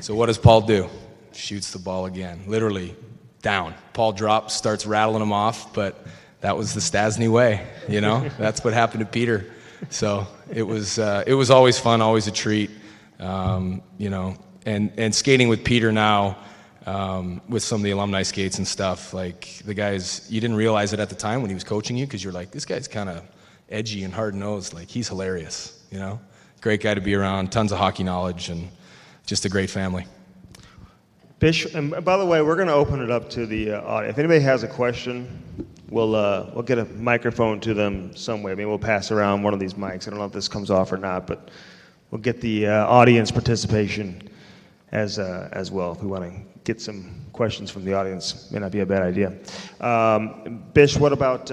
So what does Paul do? Shoots the ball again, literally down. Paul drops, starts rattling him off, but that was the Stastny way, you know? That's what happened to Peter. So it was always fun, always a treat, you know. And skating with Peter now, with some of the alumni skates and stuff, like the guys, you didn't realize it at the time when he was coaching you, because you're like, this guy's kind of edgy and hard-nosed. Like, he's hilarious, you know. Great guy to be around, tons of hockey knowledge, and just a great family. Bish, and by the way, we're going to open it up to the audience. If anybody has a question, we'll get a microphone to them some way. Maybe we'll pass around one of these mics. I don't know if this comes off or not, but we'll get the audience participation as well. If we want to get some questions from the audience, may not be a bad idea. Bish, what about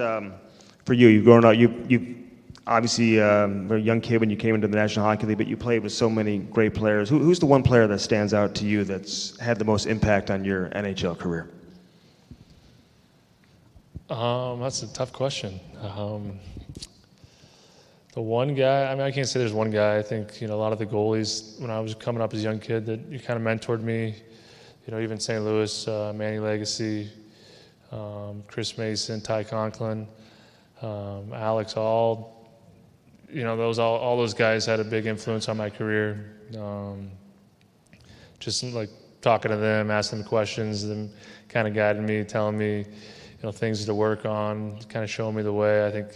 for you? You've grown up. You obviously were a young kid when you came into the National Hockey League, but you played with so many great players. Who's the one player that stands out to you that's had the most impact on your NHL career? That's a tough question. The one guy, I can't say there's one guy. I think, a lot of the goalies, when I was coming up as a young kid, that you kind of mentored me, even St. Louis, Manny Legacy, Chris Mason, Ty Conklin, Alex All, all those guys had a big influence on my career. Just like talking to them, asking them questions, them kind of guiding me, telling me, things to work on, kind of showing me the way. I think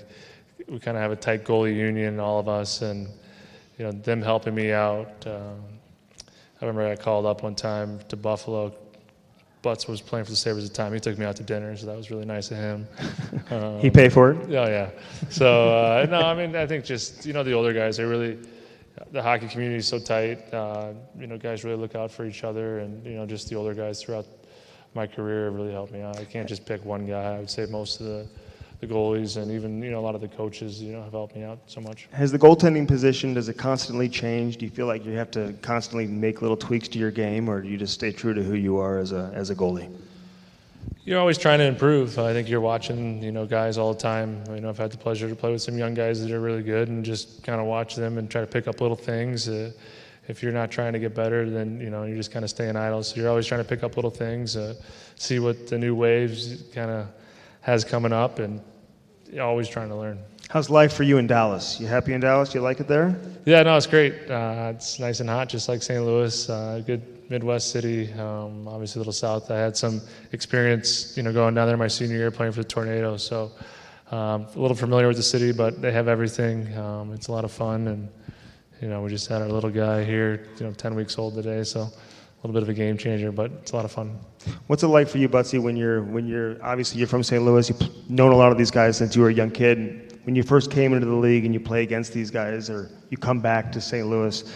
we kind of have a tight goalie union, all of us, and them helping me out. I remember I called up one time to Buffalo. Butts was playing for the Sabres at the time. He took me out to dinner, so that was really nice of him. He paid for it? Oh, yeah. So, I think just, the older guys, the hockey community is so tight. Guys really look out for each other, and, just the older guys throughout my career have really helped me out. I can't just pick one guy. I would say most of the goalies and even, a lot of the coaches, have helped me out so much. Has the goaltending position, does it constantly change? Do you feel like you have to constantly make little tweaks to your game, or do you just stay true to who you are as a goalie? You're always trying to improve. I think you're watching, guys all the time. I've had the pleasure to play with some young guys that are really good and just kind of watch them and try to pick up little things. If you're not trying to get better, then, you're just kind of staying idle. So you're always trying to pick up little things, see what the new waves kind of has coming up, and you're always trying to learn. How's life for you in Dallas? You happy in Dallas? You like it there? Yeah, no, it's great. It's nice and hot, just like St. Louis. Good Midwest city, obviously a little south. I had some experience, going down there my senior year playing for the Tornadoes. So a little familiar with the city, but they have everything. It's a lot of fun, and we just had our little guy here, 10 weeks old today, so a little bit of a game changer, but it's a lot of fun. What's it like for you, Butsy, when you're obviously you're from St. Louis, you've known a lot of these guys since you were a young kid. When you first came into the league and you play against these guys, or you come back to St. Louis,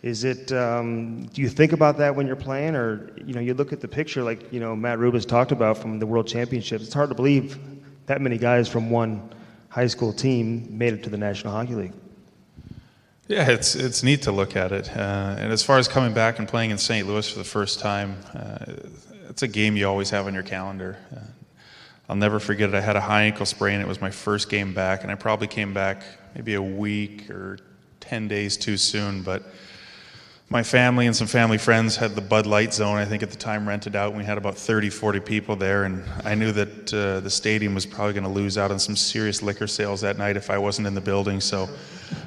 is it, do you think about that when you're playing, or, you look at the picture like, Matt Rubis talked about from the World Championships. It's hard to believe that many guys from one high school team made it to the National Hockey League. Yeah, it's neat to look at it. And as far as coming back and playing in St. Louis for the first time, it's a game you always have on your calendar. I'll never forget it. I had a high ankle sprain. It was my first game back, and I probably came back maybe a week or 10 days too soon. But my family and some family friends had the Bud Light Zone, I think at the time, rented out, and we had about 30, 40 people there. And I knew that the stadium was probably going to lose out on some serious liquor sales that night if I wasn't in the building. So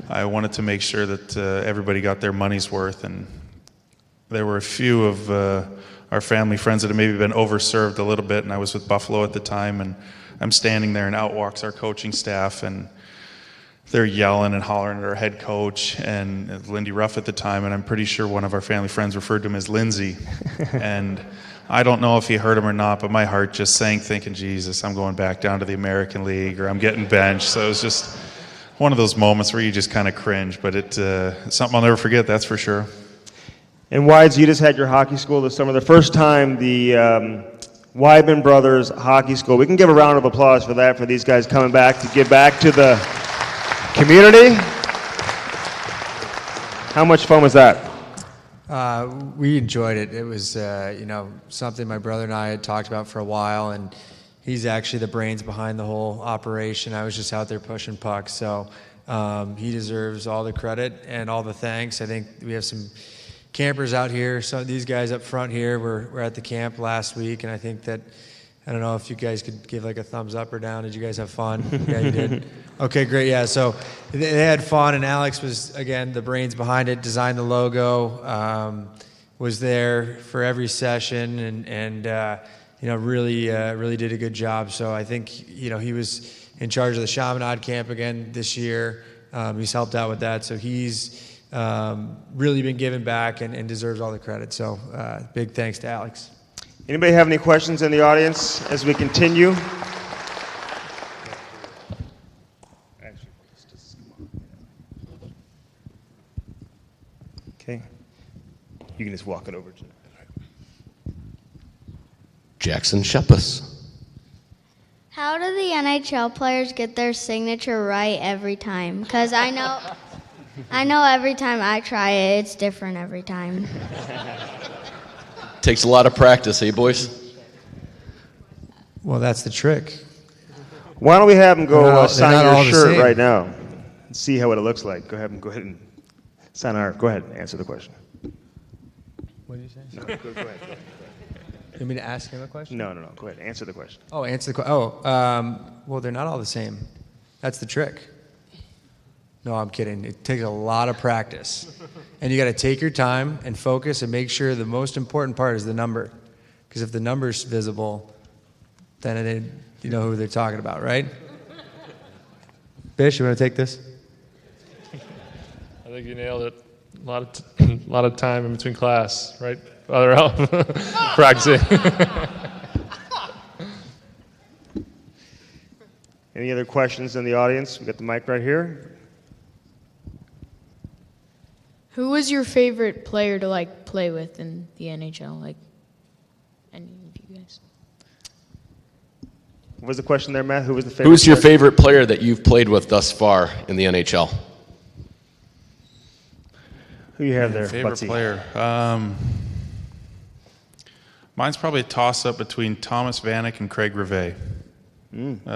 I wanted to make sure that everybody got their money's worth. And there were a few of our family friends that had maybe been overserved a little bit, and I was with Buffalo at the time, and I'm standing there, and out walks our coaching staff, and they're yelling and hollering at our head coach and Lindy Ruff at the time, and I'm pretty sure one of our family friends referred to him as Lindsay. And I don't know if he heard him or not, but my heart just sank thinking, Jesus, I'm going back down to the American League, or I'm getting benched. So it was just one of those moments where you just kind of cringe, but it's something I'll never forget, that's for sure. And Wides, you just had your hockey school this summer. The first time the Weidman Brothers Hockey School. We can give a round of applause for that, for these guys coming back to give back to the community. How much fun was that? We enjoyed it. It was, something my brother and I had talked about for a while, and he's actually the brains behind the whole operation. I was just out there pushing pucks, so he deserves all the credit and all the thanks. I think we have some campers out here. So these guys up front here were at the camp last week, and I think that, I don't know if you guys could give like a thumbs up or down. Did you guys have fun? Yeah, you did. Okay, great. Yeah, so they had fun, and Alex was, again, the brains behind it, designed the logo, was there for every session, and really did a good job. So I think, he was in charge of the Chaminade camp again this year. He's helped out with that, so he's really been giving back and deserves all the credit. So big thanks to Alex. Anybody have any questions in the audience as we continue? Okay. You can just walk it over to Jackson Shepus. How do the NHL players get their signature right every time? Because I know every time I try it, it's different every time. Takes a lot of practice, eh, boys? Well, that's the trick. Why don't we have him go They're sign not your all the shirt same. right now and see how it looks like? Go ahead and sign our. Go ahead and answer the question. What did you say? No, go ahead. You want me to ask him a question? No. Go ahead. Answer the question. Oh, answer the question. Well, they're not all the same. That's the trick. No, I'm kidding. It takes a lot of practice. And you got to take your time and focus and make sure the most important part is the number. Because if the number's visible, then you know who they're talking about, right? Bish, you want to take this? I think you nailed it. A lot of time in between class, right? Other help practicing. Any other questions in the audience? We got the mic right here. Who was your favorite player to like play with in the NHL? Like any of you guys? What was the question there, Matt? Who was the favorite? Who's your player? favorite player that you've played with thus far in the NHL? Who you have there? Favorite Butsy? player. Mine's probably a toss-up between Thomas Vanek and Craig Rivet.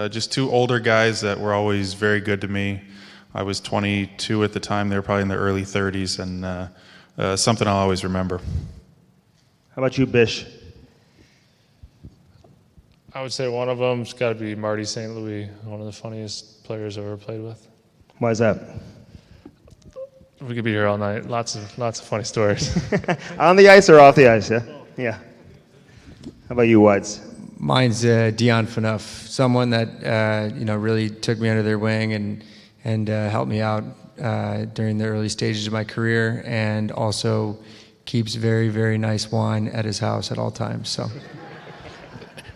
Just two older guys that were always very good to me. I was 22 at the time. They were probably in their early 30s, and something I'll always remember. How about you, Bish? I would say one of them's got to be Marty St. Louis, one of the funniest players I've ever played with. Why is that? We could be here all night. Lots of funny stories. On the ice or off the ice? Yeah. Yeah. How about you, Whites? Mine's Dion Phaneuf, someone that really took me under their wing and helped me out during the early stages of my career, and also keeps very, very nice wine at his house at all times. So.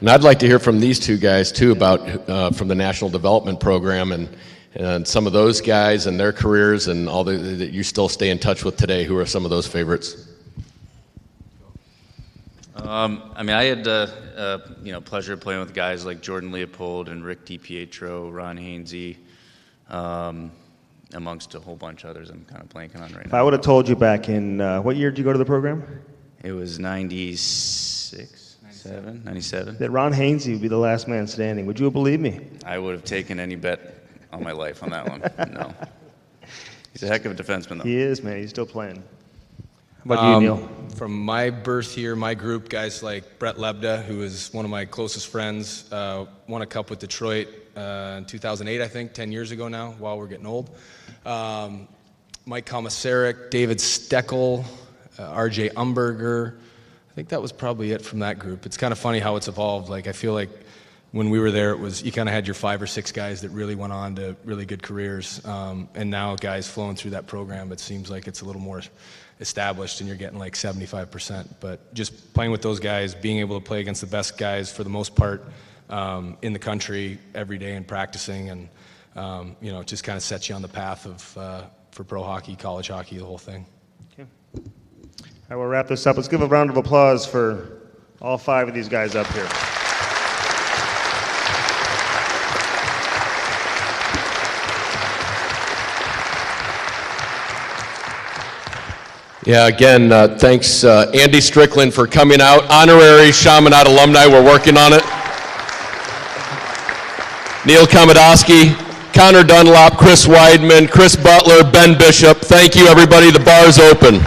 And I'd like to hear from these two guys too about from the National Development Program and some of those guys and their careers and all that you still stay in touch with today. Who are some of those favorites? I had the pleasure of playing with guys like Jordan Leopold and Rick DiPietro, Ron Hainsey, amongst a whole bunch of others I'm kind of blanking on right If now. I would have told you back in, what year did you go to the program? It was 96, 97. That Ron Hainsey would be the last man standing. Would you have believed me? I would have taken any bet on my life on that one. No. He's a heck of a defenseman, though. He is, man. He's still playing. How about you, Neil? From my birth here, my group, guys like Brett Lebda, who is one of my closest friends, won a cup with Detroit in 2008, I think, 10 years ago now, while we're getting old. Mike Komisarek, David Steckel, RJ Umberger. I think that was probably it from that group. It's kind of funny how it's evolved. Like, I feel like when we were there, you kind of had your 5 or 6 guys that really went on to really good careers. And now guys flowing through that program, it seems like it's a little more established and you're getting like 75%. But just playing with those guys, being able to play against the best guys for the most part in the country every day and practicing, and it just kind of sets you on the path of for pro hockey, college hockey, the whole thing. Okay. All right, we'll wrap this up. Let's give a round of applause for all 5 of these guys up here. Yeah, again, thanks Andy Strickland for coming out. Honorary Chaminade alumni, we're working on it. Neil Komodowski, Connor Dunlop, Chris Weidman, Chris Butler, Ben Bishop. Thank you, everybody. The bar's open.